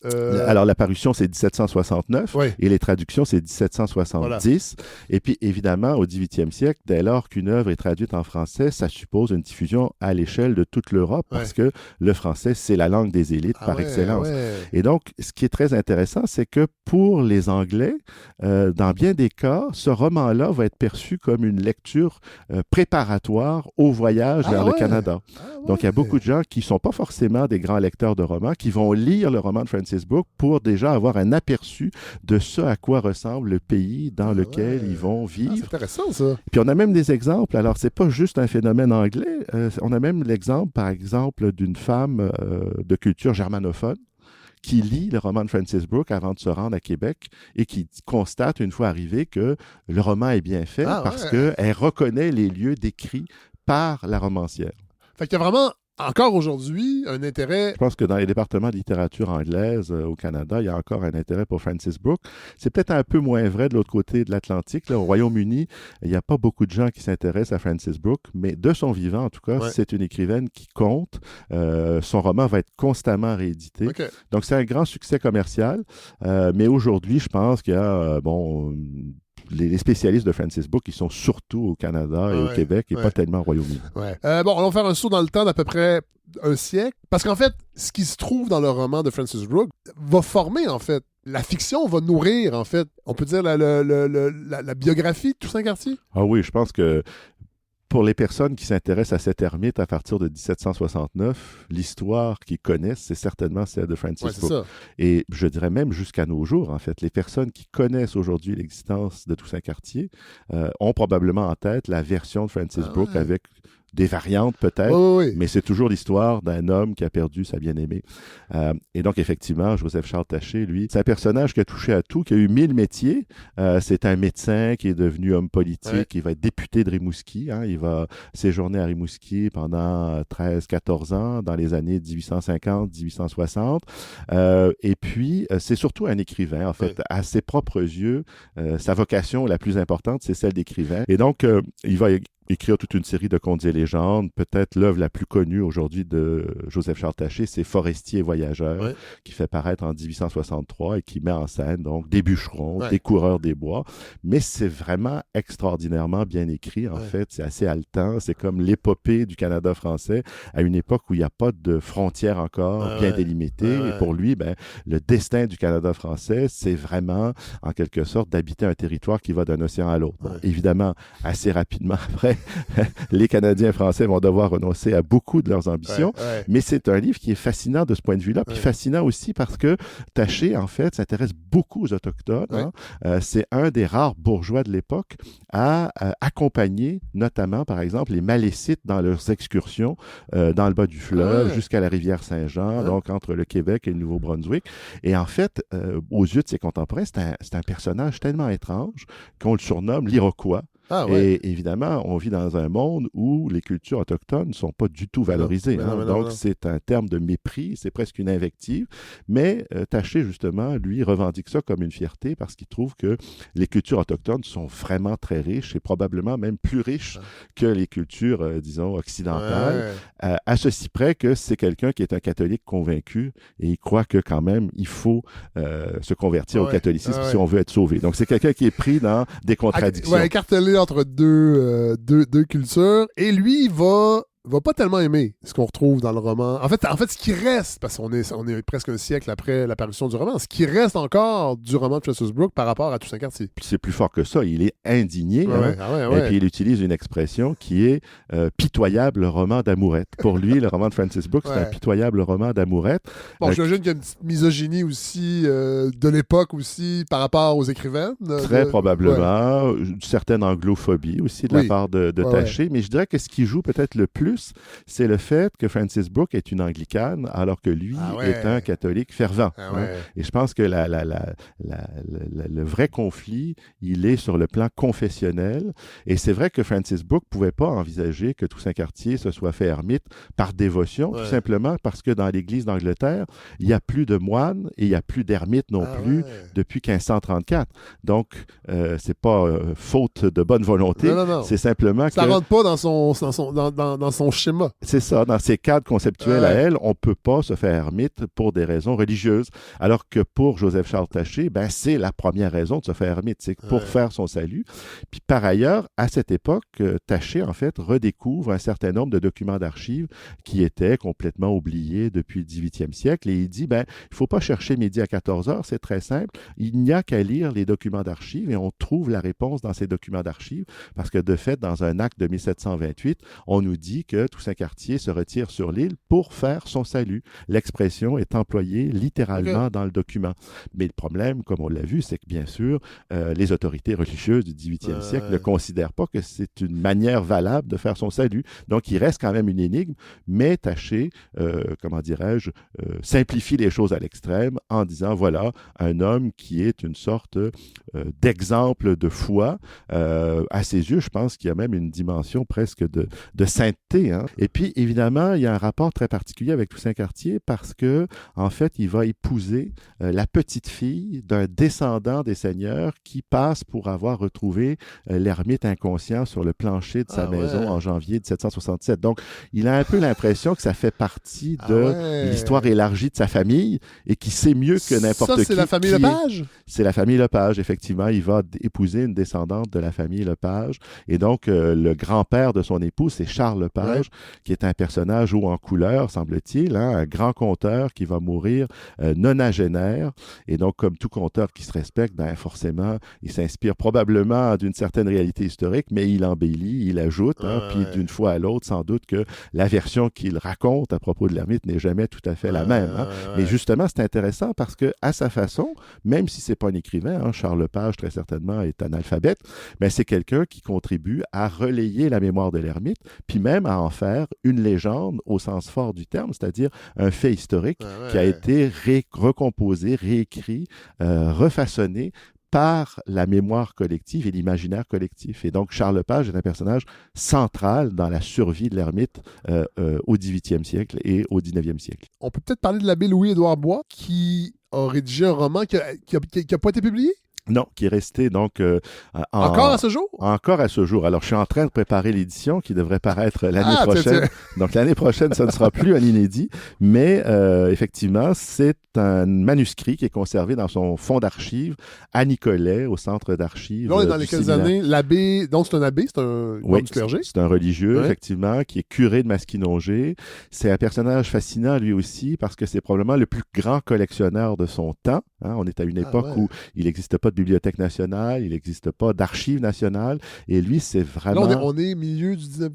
Alors, la parution, c'est 1769 et les traductions, c'est 1770. Voilà. Et puis, évidemment, au 18e siècle, dès lors qu'une œuvre est traduite en français, ça suppose une diffusion à l'échelle de toute l'Europe parce que le français, c'est la langue des élites par excellence. Et donc, ce qui est très intéressant, c'est que pour les Anglais, dans bien des cas, ce roman-là va être perçu comme une lecture préparatoire au voyage vers le Canada. Donc, il y a beaucoup de gens qui ne sont pas forcément des grands lecteurs de romans, qui vont lire le roman de Francis Brooke pour déjà avoir un aperçu de ce à quoi ressemble le pays dans lequel ils vont vivre. C'est intéressant, ça. Puis on a même des exemples. Alors, c'est pas juste un phénomène anglais. On a même l'exemple, par exemple, d'une femme de culture germanophone qui lit le roman de Francis Brooke avant de se rendre à Québec et qui constate, une fois arrivée, que le roman est bien fait parce qu'elle reconnaît les lieux décrits par la romancière. Fait qu'il y a vraiment... Encore aujourd'hui, un intérêt... Je pense que dans les départements de littérature anglaise au Canada, il y a encore un intérêt pour Francis Brooke. C'est peut-être un peu moins vrai de l'autre côté de l'Atlantique. Là, au Royaume-Uni, il n'y a pas beaucoup de gens qui s'intéressent à Francis Brooke, mais de son vivant, en tout cas, c'est une écrivaine qui compte. Son roman va être constamment réédité. Donc, c'est un grand succès commercial. Mais aujourd'hui, je pense qu'il y a... les spécialistes de Francis Brooke, ils sont surtout au Canada et au Québec et pas tellement au Royaume-Uni. On va faire un saut dans le temps d'à peu près un siècle. Parce qu'en fait, ce qui se trouve dans le roman de Francis Brooke va former, en fait, la fiction va nourrir, en fait, on peut dire la biographie de Toussaint Cartier. Ah oui, je pense que pour les personnes qui s'intéressent à cette ermite à partir de 1769, l'histoire qu'ils connaissent, c'est certainement celle de Francis Brooke. Et je dirais même jusqu'à nos jours, en fait, les personnes qui connaissent aujourd'hui l'existence de Toussaint Cartier ont probablement en tête la version de Francis Brooke avec des variantes peut-être, mais c'est toujours l'histoire d'un homme qui a perdu sa bien-aimée. Et donc, effectivement, Joseph-Charles Taché, lui, c'est un personnage qui a touché à tout, qui a eu 1000 métiers. C'est un médecin qui est devenu homme politique, il va être député de Rimouski. Il va séjourner à Rimouski pendant 13-14 ans, dans les années 1850-1860. Et puis, c'est surtout un écrivain, en fait. À ses propres yeux, sa vocation la plus importante, c'est celle d'écrivain. Et donc, il va écrire toute une série de contes et légendes. Peut-être l'œuvre la plus connue aujourd'hui de Joseph-Charles Taché, c'est Forestier et voyageur, qui fait paraître en 1863 et qui met en scène donc des bûcherons, des coureurs des bois. Mais c'est vraiment extraordinairement bien écrit. En fait, c'est assez haletant. C'est comme l'épopée du Canada français à une époque où il n'y a pas de frontières encore bien délimitées. Et pour lui, le destin du Canada français, c'est vraiment, en quelque sorte, d'habiter un territoire qui va d'un océan à l'autre. Bon, évidemment, assez rapidement après, les Canadiens français vont devoir renoncer à beaucoup de leurs ambitions, mais c'est un livre qui est fascinant de ce point de vue-là, puis fascinant aussi parce que Taché, en fait, s'intéresse beaucoup aux Autochtones. C'est un des rares bourgeois de l'époque à accompagner, notamment, par exemple, les Malécites dans leurs excursions dans le bas du fleuve jusqu'à la rivière Saint-Jean, donc entre le Québec et le Nouveau-Brunswick. Et en fait, aux yeux de ses contemporains, c'est un personnage tellement étrange qu'on le surnomme l'Iroquois. Et évidemment, on vit dans un monde où les cultures autochtones ne sont pas du tout valorisées. Donc, c'est un terme de mépris, c'est presque une invective. Mais Taché, justement, lui, revendique ça comme une fierté parce qu'il trouve que les cultures autochtones sont vraiment très riches et probablement même plus riches que les cultures, disons, occidentales. À ceci près que c'est quelqu'un qui est un catholique convaincu et il croit que quand même, il faut se convertir au catholicisme si on veut être sauvé. Donc, c'est quelqu'un qui est pris dans des contradictions. Écartelé entre deux cultures. Et lui, il va va pas tellement aimer ce qu'on retrouve dans le roman. En fait, ce qui reste, parce qu'on est presque un siècle après l'apparition du roman, ce qui reste encore du roman de Francis Brooke par rapport à Toussaint Cartier. Puis c'est plus fort que ça, il est indigné. Et puis il utilise une expression qui est pitoyable roman d'amourette. Pour lui, le roman de Francis Brooke, c'est un pitoyable roman d'amourette. Bon, j'imagine qu'il y a une petite misogynie aussi de l'époque aussi par rapport aux écrivains. Très probablement. Une certaine anglophobie aussi de la part de Taché. Mais je dirais que ce qui joue peut-être le plus, c'est le fait que Francis Brooke est une anglicane alors que lui est un catholique fervent. Et je pense que le vrai conflit, il est sur le plan confessionnel. Et c'est vrai que Francis Brooke ne pouvait pas envisager que Toussaint Cartier se soit fait ermite par dévotion, tout simplement parce que dans l'Église d'Angleterre, il n'y a plus de moines et il n'y a plus d'ermites non plus depuis 1534. Donc, c'est pas faute de bonne volonté. Non. C'est simplement ça rentre pas dans son schéma. C'est ça. Dans ses cadres conceptuels à elle, on ne peut pas se faire ermite pour des raisons religieuses. Alors que pour Joseph-Charles Taché, c'est la première raison de se faire ermite. C'est pour faire son salut. Puis par ailleurs, à cette époque, Taché, en fait, redécouvre un certain nombre de documents d'archives qui étaient complètement oubliés depuis le 18e siècle. Et il dit, il ne faut pas chercher midi à 14 heures, c'est très simple. Il n'y a qu'à lire les documents d'archives et on trouve la réponse dans ces documents d'archives parce que de fait, dans un acte de 1728, on nous dit que Toussaint Cartier se retire sur l'île pour faire son salut. L'expression est employée littéralement dans le document. Mais le problème, comme on l'a vu, c'est que bien sûr, les autorités religieuses du 18e siècle ne considèrent pas que c'est une manière valable de faire son salut. Donc, il reste quand même une énigme, mais Taché, simplifie les choses à l'extrême en disant, voilà, un homme qui est une sorte d'exemple de foi. À ses yeux, je pense qu'il y a même une dimension presque de sainteté. Hein. Et puis, évidemment, il y a un rapport très particulier avec Toussaint Cartier parce que, en fait, il va épouser la petite fille d'un descendant des seigneurs qui passe pour avoir retrouvé l'ermite inconscient sur le plancher de sa maison en janvier 1767. Donc, il a un peu l'impression que ça fait partie de l'histoire élargie de sa famille et qui sait mieux que n'importe qui. Ça, c'est la famille Lepage? C'est la famille Lepage, effectivement. Il va épouser une descendante de la famille Lepage. Et donc, le grand-père de son épouse, c'est Charles Lepage, qui est un personnage haut en couleur, semble-t-il, un grand conteur qui va mourir nonagénaire. Et donc, comme tout conteur qui se respecte, forcément, il s'inspire probablement d'une certaine réalité historique, mais il embellit, il ajoute, puis d'une fois à l'autre, sans doute que la version qu'il raconte à propos de l'ermite n'est jamais tout à fait la même. Mais justement, c'est intéressant parce que, à sa façon, même si c'est pas un écrivain, Charles Lepage, très certainement, est analphabète, mais c'est quelqu'un qui contribue à relayer la mémoire de l'ermite, puis même à en faire une légende au sens fort du terme, c'est-à-dire un fait historique qui a été recomposé, réécrit, refaçonné par la mémoire collective et l'imaginaire collectif. Et donc, Charles Lepage est un personnage central dans la survie de l'ermite au 18e siècle et au 19e siècle. On peut peut-être parler de l'abbé Louis-Édouard Bois qui a rédigé un roman qui a pas été publié? Non, qui est resté donc... encore à ce jour? Encore à ce jour. Alors, je suis en train de préparer l'édition qui devrait paraître l'année prochaine. Donc, l'année prochaine, ça ne sera plus un inédit. Mais effectivement, c'est un manuscrit qui est conservé dans son fonds d'archives à Nicolet, au centre d'archives. Là, on est dans les quelles années? L'abbé... Donc, c'est un abbé? C'est un membre du clergé? C'est un religieux, effectivement, qui est curé de Maskinongé. C'est un personnage fascinant, lui aussi, parce que c'est probablement le plus grand collectionneur de son temps. On est à une époque où il n'existe pas de bibliothèque nationale, il n'existe pas d'archives nationales, et lui, c'est vraiment... Là, on est milieu du 19e?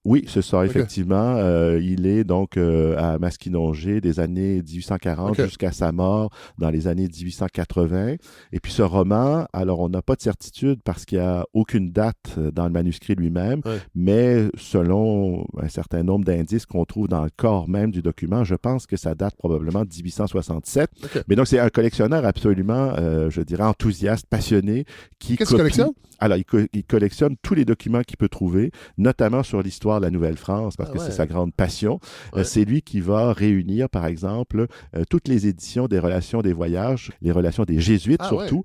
Oui, c'est ça, effectivement. Il est donc à Maskinongé des années 1840 jusqu'à sa mort dans les années 1880. Et puis ce roman, alors on n'a pas de certitude parce qu'il n'y a aucune date dans le manuscrit lui-même, mais selon un certain nombre d'indices qu'on trouve dans le corps même du document, je pense que ça date probablement de 1867. Mais donc c'est un collectionneur absolument, je dirais, enthousiaste, passionné. Qu'est-ce qu'il collectionne? Alors, il collectionne tous les documents qu'il peut trouver, notamment sur l'histoire de la Nouvelle-France, parce que c'est sa grande passion. C'est lui qui va réunir, par exemple, toutes les éditions des relations des voyages, les relations des Jésuites surtout.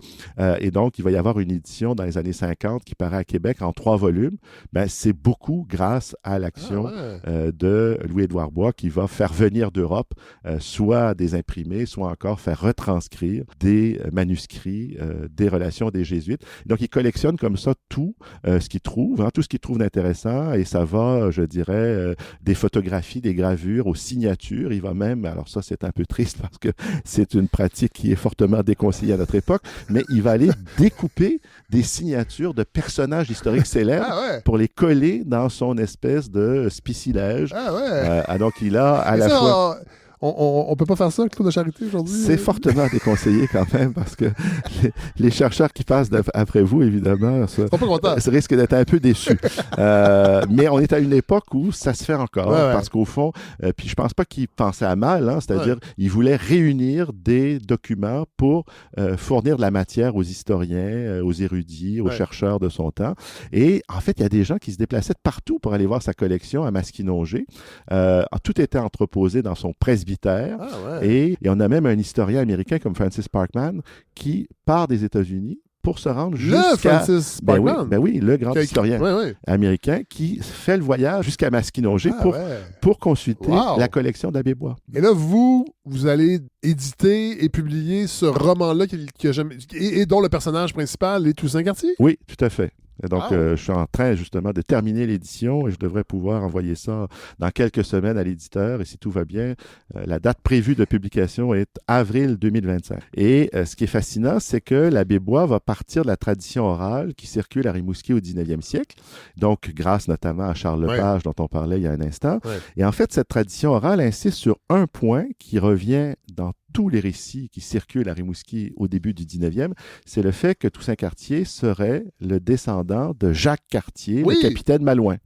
Et donc, il va y avoir une édition dans les années 50 qui paraît à Québec en 3 volumes. C'est beaucoup grâce à l'action de Louis-Édouard Bois qui va faire venir d'Europe soit des imprimés, soit encore faire retranscrire des manuscrits des relations des Jésuites. Donc, il collectionne comme ça tout ce qu'il trouve, tout ce qu'il trouve d'intéressant, et ça va va, je dirais, des photographies, des gravures aux signatures. Il va même, alors ça c'est un peu triste parce que c'est une pratique qui est fortement déconseillée à notre époque, mais il va aller découper des signatures de personnages historiques célèbres pour les coller dans son espèce de spicilège. Donc il a à la fois... On peut pas faire ça, Claude de Charité, aujourd'hui? C'est fortement déconseillé quand même, parce que les chercheurs qui passent après vous, évidemment, risquent d'être un peu déçus. Mais on est à une époque où ça se fait encore, parce qu'au fond, puis je pense pas qu'ils pensaient à mal, hein, c'est-à-dire ils voulaient réunir des documents pour fournir de la matière aux historiens, aux érudits, aux chercheurs de son temps. Et en fait, il y a des gens qui se déplaçaient de partout pour aller voir sa collection à Maskinongé. Tout était entreposé dans son presbytère. Et on a même un historien américain comme Francis Parkman qui part des États-Unis pour se rendre jusqu'à... Francis Parkman? Ben oui, le grand historien américain qui fait le voyage jusqu'à Maskinongé pour consulter la collection d'Abbé Bois. Et là, vous allez éditer et publier ce roman-là et dont le personnage principal est Toussaint Cartier? Oui, tout à fait. Et donc, je suis en train justement de terminer l'édition et je devrais pouvoir envoyer ça dans quelques semaines à l'éditeur. Et si tout va bien, la date prévue de publication est avril 2025. Et ce qui est fascinant, c'est que l'Abbé Bois va partir de la tradition orale qui circule à Rimouski au 19e siècle. Donc, grâce notamment à Charles Lepage, dont on parlait il y a un instant. Et en fait, cette tradition orale insiste sur un point qui revient dans tous les récits qui circulent à Rimouski au début du 19e, c'est le fait que Toussaint Cartier serait le descendant de Jacques Cartier, le capitaine Malouin.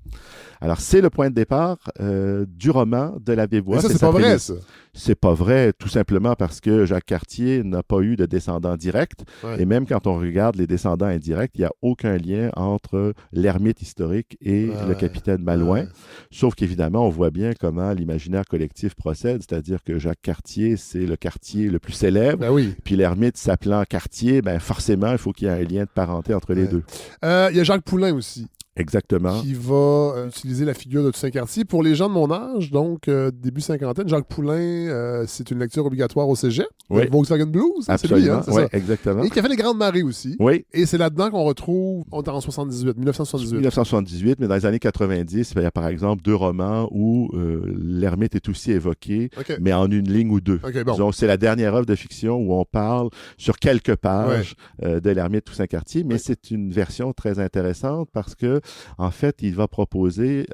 Alors, c'est le point de départ du roman de l'Abbé Bois. Mais ça, c'est pas vrai, ça. C'est pas vrai, tout simplement parce que Jacques Cartier n'a pas eu de descendant direct. Et même quand on regarde les descendants indirects, il n'y a aucun lien entre l'ermite historique et le capitaine Malouin. Sauf qu'évidemment, on voit bien comment l'imaginaire collectif procède, c'est-à-dire que Jacques Cartier, c'est le quartier le plus célèbre. Puis l'ermite s'appelant Cartier, forcément, il faut qu'il y ait un lien de parenté entre les deux. Il y a Jacques Poulain aussi. Exactement. Qui va utiliser la figure de Toussaint Cartier. Pour les gens de mon âge, donc début cinquantaine, Jacques Poulain, c'est une lecture obligatoire au cégep. Volkswagen Blues, absolument. C'est lui, hein, c'est ça. Exactement. Et qui a fait Les Grandes Marées aussi. Oui. Et c'est là-dedans qu'on retrouve, on est en 1978. 1978, mais dans les années 90, il y a par exemple 2 romans où l'ermite est aussi évoqué, mais en une ligne ou 2. Donc c'est la dernière œuvre de fiction où on parle sur quelques pages de l'ermite Toussaint Cartier, mais c'est une version très intéressante parce que en fait, il va proposer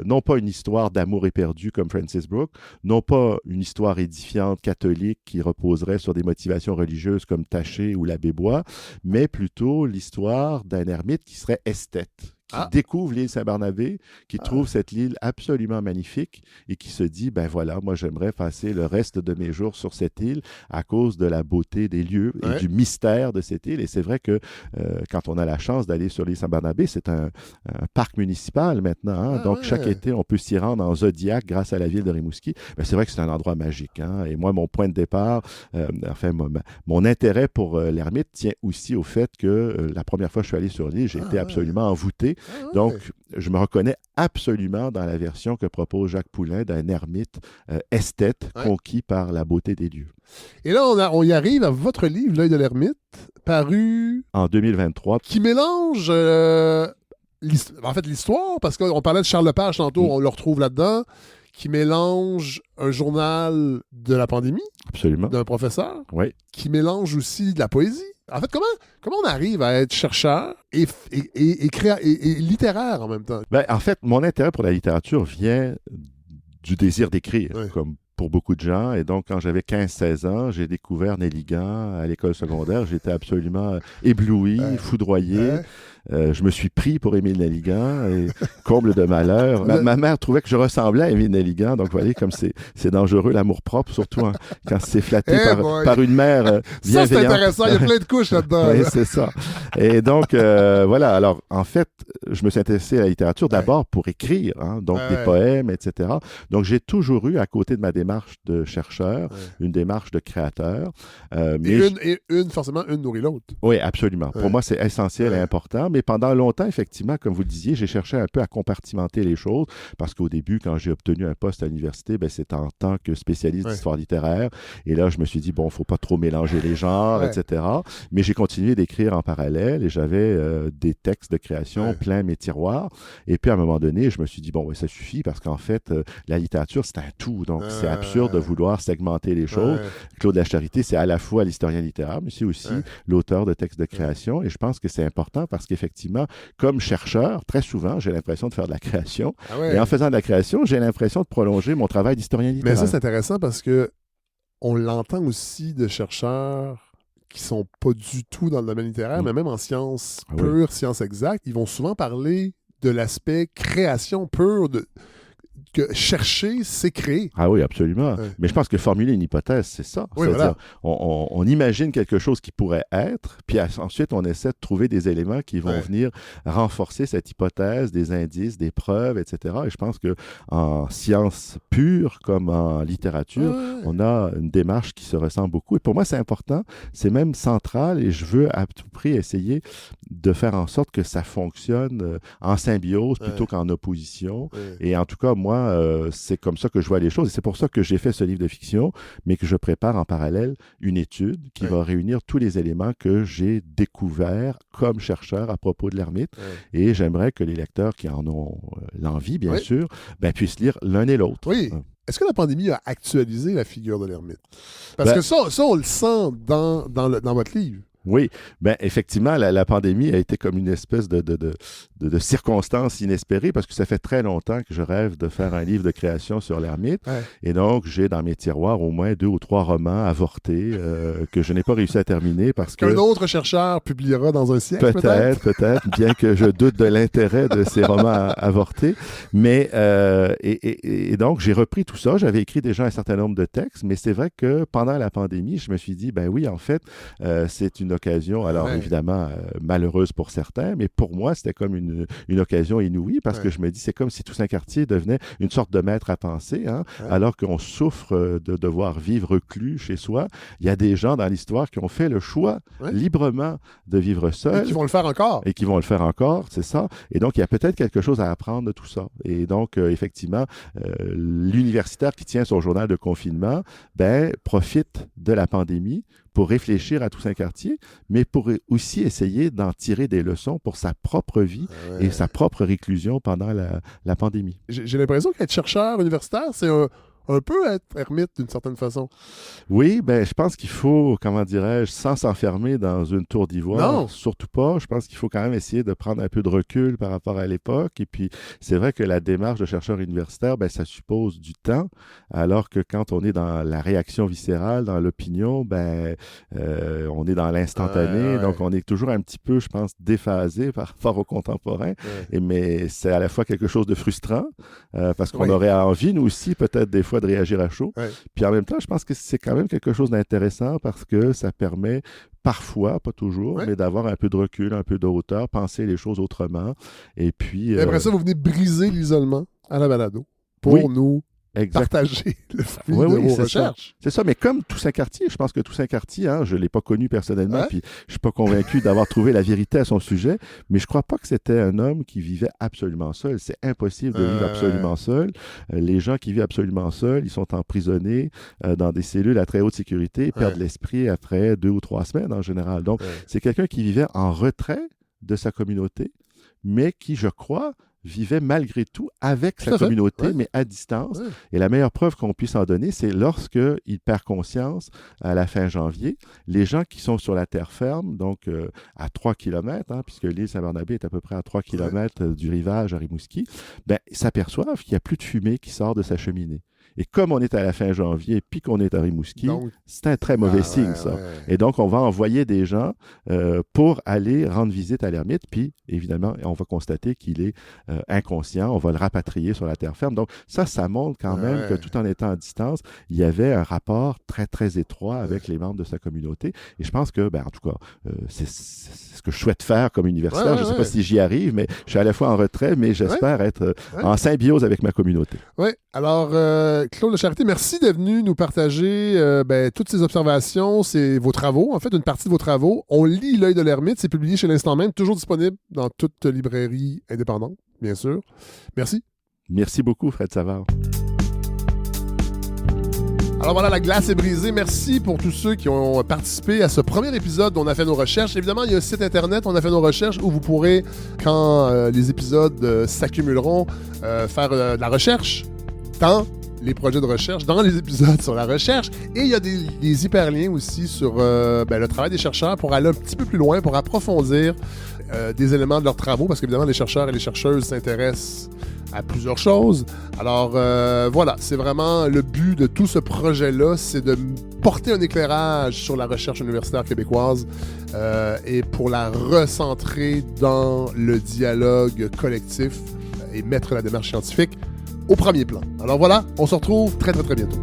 non pas une histoire d'amour éperdu comme Francis Brooke, non pas une histoire édifiante catholique qui reposerait sur des motivations religieuses comme Taché ou l'Abbé Bois, mais plutôt l'histoire d'un ermite qui serait esthète, qui découvre l'île Saint-Barnabé, qui trouve cette île absolument magnifique et qui se dit, voilà, moi j'aimerais passer le reste de mes jours sur cette île à cause de la beauté des lieux et du mystère de cette île. Et c'est vrai que quand on a la chance d'aller sur l'île Saint-Barnabé, c'est un parc municipal maintenant. Hein? Donc chaque été, on peut s'y rendre en Zodiac grâce à la ville de Rimouski. Mais c'est vrai que c'est un endroit magique. Hein? Et moi, mon point de départ, mon intérêt pour l'ermite tient aussi au fait que la première fois que je suis allé sur l'île, j'ai été absolument envoûté. Donc, je me reconnais absolument dans la version que propose Jacques Poulain d'un ermite esthète conquis par la beauté des lieux. Et là, on y arrive à votre livre, L'œil de l'ermite, paru... en 2023. Qui mélange... l'histoire, parce qu'on parlait de Charles Lepage tantôt, on le retrouve là-dedans, qui mélange un journal de la pandémie, absolument, d'un professeur, qui mélange aussi de la poésie. En fait, comment on arrive à être chercheur et littéraire en même temps? En fait, mon intérêt pour la littérature vient du désir d'écrire, comme pour beaucoup de gens. Et donc, quand j'avais 15-16 ans, j'ai découvert Nelligan à l'école secondaire. J'étais absolument ébloui, foudroyé. Je me suis pris pour Émile Nelligan et comble de malheur. Ma mère trouvait que je ressemblais à Émile Nelligan, donc vous voyez comme c'est dangereux l'amour-propre, surtout quand c'est flatté par une mère bienveillante. Ça, c'est intéressant, il y a plein de couches là-dedans. Oui, c'est ça. Et donc, voilà, alors en fait, je me suis intéressé à la littérature d'abord pour écrire, donc des poèmes, etc. Donc, j'ai toujours eu, à côté de ma démarche de chercheur, une démarche de créateur. Forcément, une nourrit l'autre. Oui, absolument. Pour moi, c'est essentiel et important. mais pendant longtemps, effectivement, comme vous le disiez, j'ai cherché un peu à compartimenter les choses, parce qu'au début, quand j'ai obtenu un poste à l'université, ben, c'était en tant que spécialiste d'histoire littéraire, et là, je me suis dit, bon, il ne faut pas trop mélanger les genres, etc. Mais j'ai continué d'écrire en parallèle, et j'avais des textes de création plein mes tiroirs, et puis à un moment donné, je me suis dit, bon, ça suffit, parce qu'en fait, la littérature, c'est un tout, donc c'est absurde de vouloir segmenter les choses. Claude Lacharité, c'est à la fois l'historien littéraire, mais c'est aussi l'auteur de textes de création, et je pense que c'est important parce qu'effectivement, comme chercheur, très souvent, j'ai l'impression de faire de la création, et en faisant de la création, j'ai l'impression de prolonger mon travail d'historien littéraire. Mais ça, c'est intéressant parce que on l'entend aussi de chercheurs qui sont pas du tout dans le domaine littéraire, mais même en sciences pures, sciences exactes, ils vont souvent parler de l'aspect création pure, que chercher, c'est créer. Ah oui, absolument. Mais je pense que formuler une hypothèse, c'est ça. Oui, C'est-à-dire, on imagine quelque chose qui pourrait être, puis ensuite, on essaie de trouver des éléments qui vont venir renforcer cette hypothèse, des indices, des preuves, etc. Et je pense qu'en sciences pures, comme en littérature, on a une démarche qui se ressemble beaucoup. Et pour moi, c'est important, c'est même central, et je veux à tout prix essayer de faire en sorte que ça fonctionne en symbiose plutôt qu'en opposition. Et en tout cas, moi, c'est comme ça que je vois les choses. Et c'est pour ça que j'ai fait ce livre de fiction, mais que je prépare en parallèle une étude qui va réunir tous les éléments que j'ai découverts comme chercheur à propos de l'ermite. Et j'aimerais que les lecteurs qui en ont l'envie, bien sûr, puissent lire l'un et l'autre. Oui. Est-ce que la pandémie a actualisé la figure de l'ermite? Parce que ça, on le sent dans votre livre. Oui, effectivement, la pandémie a été comme une espèce de circonstance inespérée, parce que ça fait très longtemps que je rêve de faire un livre de création sur l'ermite. Et donc, j'ai dans mes tiroirs au moins 2 ou 3 romans avortés que je n'ai pas réussi à terminer parce que... Qu'un autre chercheur publiera dans un siècle, peut-être, bien que je doute de l'intérêt de ces romans avortés. Mais, et donc, j'ai repris tout ça. J'avais écrit déjà un certain nombre de textes, mais c'est vrai que pendant la pandémie, je me suis dit, oui, en fait, c'est une occasion, alors évidemment malheureuse pour certains, mais pour moi, c'était comme une occasion inouïe, parce que je me dis, c'est comme si Toussaint-Cartier devenait une sorte de maître à penser, alors qu'on souffre de devoir vivre reclus chez soi. Il y a des gens dans l'histoire qui ont fait le choix librement de vivre seuls. Et qui vont le faire encore. C'est ça. Et donc, il y a peut-être quelque chose à apprendre de tout ça. Et donc, effectivement, l'universitaire qui tient son journal de confinement, profite de la pandémie pour réfléchir à Toussaint-Cartier, mais pour aussi essayer d'en tirer des leçons pour sa propre vie et sa propre réclusion pendant la pandémie. J'ai l'impression qu'être chercheur universitaire, c'est un peu être ermite d'une certaine façon. Oui, je pense qu'il faut, comment dirais-je, sans s'enfermer dans une tour d'ivoire. Non. Surtout pas. Je pense qu'il faut quand même essayer de prendre un peu de recul par rapport à l'époque. Et puis, c'est vrai que la démarche de chercheur universitaire, ça suppose du temps, alors que quand on est dans la réaction viscérale, dans l'opinion, on est dans l'instantané. Donc, on est toujours un petit peu, je pense, déphasé par rapport aux contemporains. Mais c'est à la fois quelque chose de frustrant, parce qu'on aurait envie, nous aussi, peut-être des fois, de réagir à chaud. Puis en même temps, je pense que c'est quand même quelque chose d'intéressant, parce que ça permet parfois, pas toujours, mais d'avoir un peu de recul, un peu de hauteur, penser les choses autrement. Et puis... Et après ça, vous venez briser l'isolement à la balado pour nous partager le fruit de vos recherches. C'est ça, mais comme Toussaint-Cartier, je pense que Toussaint-Cartier, je ne l'ai pas connu personnellement, puis je ne suis pas convaincu d'avoir trouvé la vérité à son sujet, mais je ne crois pas que c'était un homme qui vivait absolument seul. C'est impossible de vivre absolument seul. Les gens qui vivent absolument seuls, ils sont emprisonnés dans des cellules à très haute sécurité et perdent l'esprit après 2 ou 3 semaines en général. Donc, c'est quelqu'un qui vivait en retrait de sa communauté, mais qui, je crois, vivait malgré tout avec sa communauté, mais à distance. Et la meilleure preuve qu'on puisse en donner, c'est lorsqu'il perd conscience à la fin janvier, les gens qui sont sur la terre ferme, donc à 3 km, puisque l'île Saint-Barnabé est à peu près à 3 km du rivage à Rimouski, s'aperçoivent qu'il n'y a plus de fumée qui sort de sa cheminée. Et comme on est à la fin janvier puis qu'on est à Rimouski, c'est un très mauvais signe, ça. Et donc, on va envoyer des gens pour aller rendre visite à l'ermite. Puis, évidemment, on va constater qu'il est inconscient. On va le rapatrier sur la terre ferme. Donc, ça montre quand même que tout en étant à distance, il y avait un rapport très, très étroit avec les membres de sa communauté. Et je pense que, en tout cas, c'est ce que je souhaite faire comme universitaire. Je ne sais pas si j'y arrive, mais je suis à la fois en retrait, mais j'espère être en symbiose avec ma communauté. Oui. Alors, Claude Lecharité, merci d'être venu nous partager toutes ces observations, vos travaux, en fait, une partie de vos travaux. On lit L'œil de l'ermite, c'est publié chez l'Instant Même, toujours disponible dans toute librairie indépendante, bien sûr. Merci. Merci beaucoup, Fred Savard. Alors voilà, la glace est brisée. Merci pour tous ceux qui ont participé à ce premier épisode où on a fait nos recherches. Évidemment, il y a un site internet, on a fait nos recherches, où vous pourrez, quand les épisodes s'accumuleront, faire de la recherche dans les projets de recherche, dans les épisodes sur la recherche. Et il y a des hyperliens aussi sur le travail des chercheurs pour aller un petit peu plus loin, pour approfondir des éléments de leurs travaux, parce qu'évidemment, les chercheurs et les chercheuses s'intéressent à plusieurs choses. Alors voilà, c'est vraiment le but de tout ce projet-là, c'est de porter un éclairage sur la recherche universitaire québécoise et pour la recentrer dans le dialogue collectif et mettre la démarche scientifique au premier plan. Alors voilà, on se retrouve très très très bientôt.